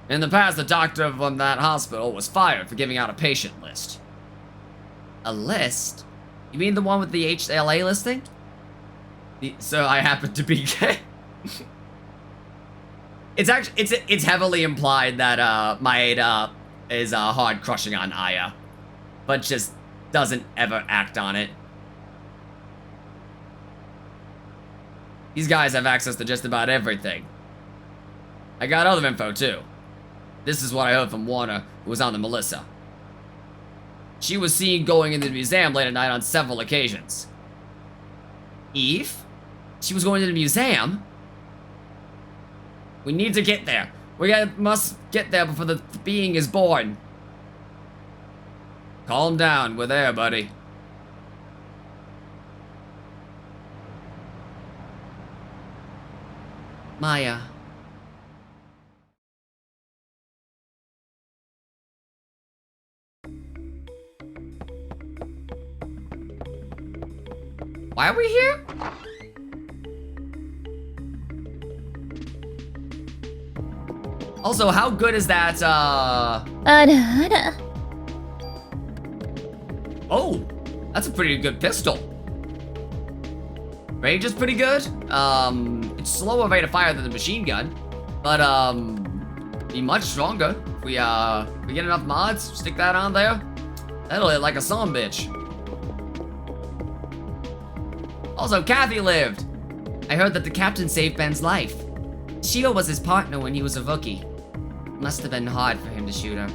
in the past, the doctor from that hospital was fired for giving out a patient list. A list? You mean the one with the HLA listing? So I happen to be gay. It's heavily implied that Maeda is hard crushing on Aya, but just doesn't ever act on it. These guys have access to just about everything. I got other info too. This is what I heard from Warner, who was on the Melissa. She was seen going into the museum late at night on several occasions. Eve? She was going to the museum? We need to get there. Must get there before the being is born. Calm down. We're there, buddy. Maya. Why are we here? Also, how good is that, Oh, that's a pretty good pistol. Range is pretty good. It's slower rate of fire than the machine gun, but, be much stronger. If we get enough mods, stick that on there, that'll hit like a son bitch. Also, Kathy lived. I heard that the captain saved Ben's life. Shio was his partner when he was a rookie. Must have been hard for him to shoot her.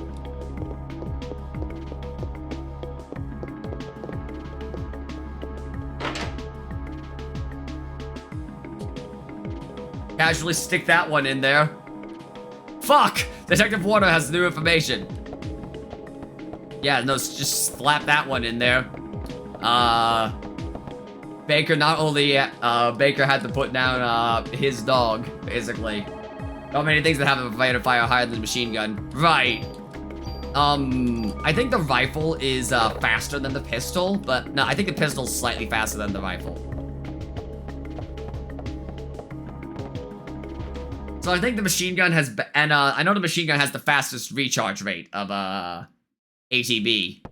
Casually stick that one in there. Fuck! Detective Warner has new information. Yeah, no, just slap that one in there. Baker, not only, Baker had to put down, his dog, basically. So many things that have a rate of fire higher than the machine gun. Right. I think the rifle is, faster than the pistol, but no, I think the pistol's slightly faster than the rifle. So I think the machine gun has, I know the machine gun has the fastest recharge rate of, ATB.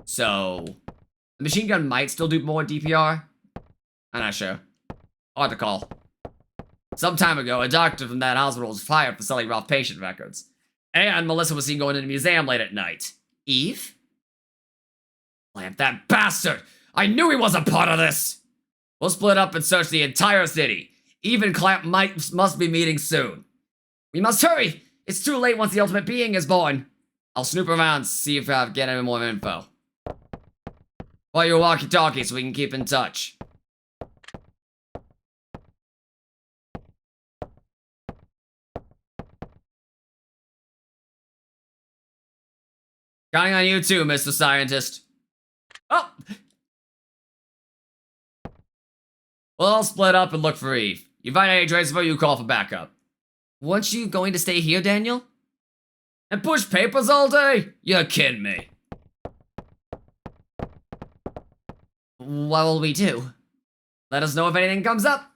So, the machine gun might still do more DPR. I'm not sure. Hard to call. Some time ago, a doctor from that hospital was fired for selling raw patient records. And Melissa was seen going to the museum late at night. Eve? Clamp, that bastard! I knew he wasn't part of this! We'll split up and search the entire city. Eve and Clamp must be meeting soon. We must hurry! It's too late once the ultimate being is born. I'll snoop around, see if I get any more info. While you walkie-talkie so we can keep in touch. Counting on you too, Mr. Scientist. Oh! We'll all split up and look for Eve. You find any trace of her, you call for backup. Weren't you going to stay here, Daniel? And push papers all day? You're kidding me. What will we do? Let us know if anything comes up.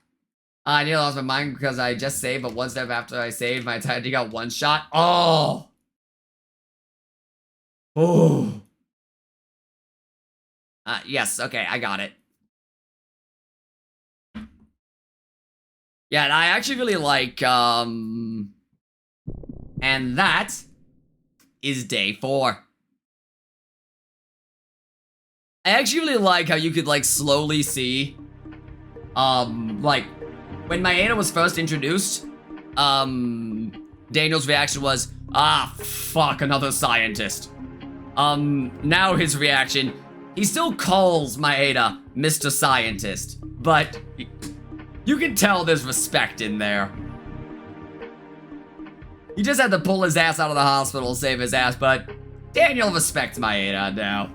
I nearly lost my mind because I just saved, but one step after I saved, my entire team got one shot. Oh! Oh. Yes, okay, I got it. Yeah, and I actually really like, and that is day 4. I actually really like how you could, like, slowly see, like, when Maeda was first introduced, Daniel's reaction was, ah, fuck, another scientist. Now his reaction, he still calls Maeda Mr. Scientist, but You can tell there's respect in there. He just had to pull his ass out of the hospital, save his ass, but Daniel respects Maeda now.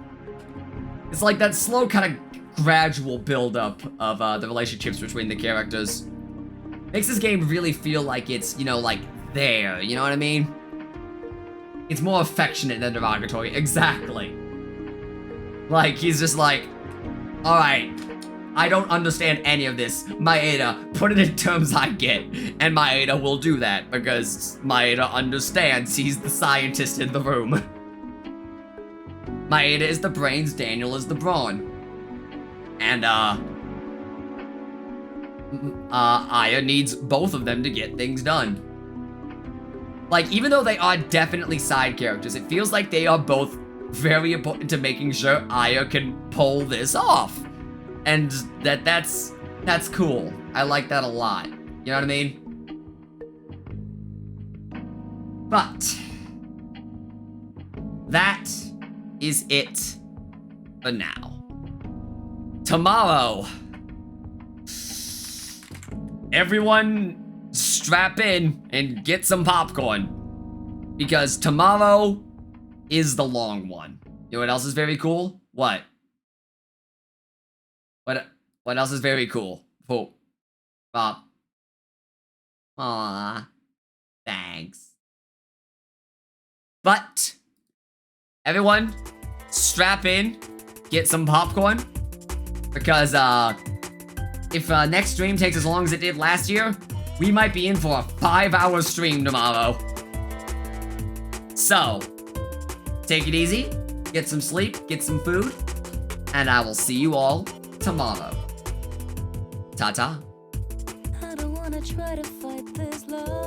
It's like that slow kind of gradual build-up of the relationships between the characters. Makes this game really feel like it's, you know, like there, you know what I mean? It's more affectionate than derogatory, exactly. Like, he's just like, alright, I don't understand any of this. Maeda, put it in terms I get. And Maeda will do that, because Maeda understands he's the scientist in the room. Maeda is the brains, Daniel is the brawn. And, Aya needs both of them to get things done. Like, even though they are definitely side characters, it feels like they are both very important to making sure Aya can pull this off. And that's cool. I like that a lot. You know what I mean? But that is it for now. Tomorrow, everyone strap in and get some popcorn, because tomorrow is the long one. You know what else is very cool? What else is very cool? Oh, aw, thanks. But everyone, strap in, get some popcorn, because if next stream takes as long as it did last year, we might be in for a 5-hour stream tomorrow. So, take it easy, get some sleep, get some food, and I will see you all tomorrow. Ta-ta. I don't wanna try to fight this love.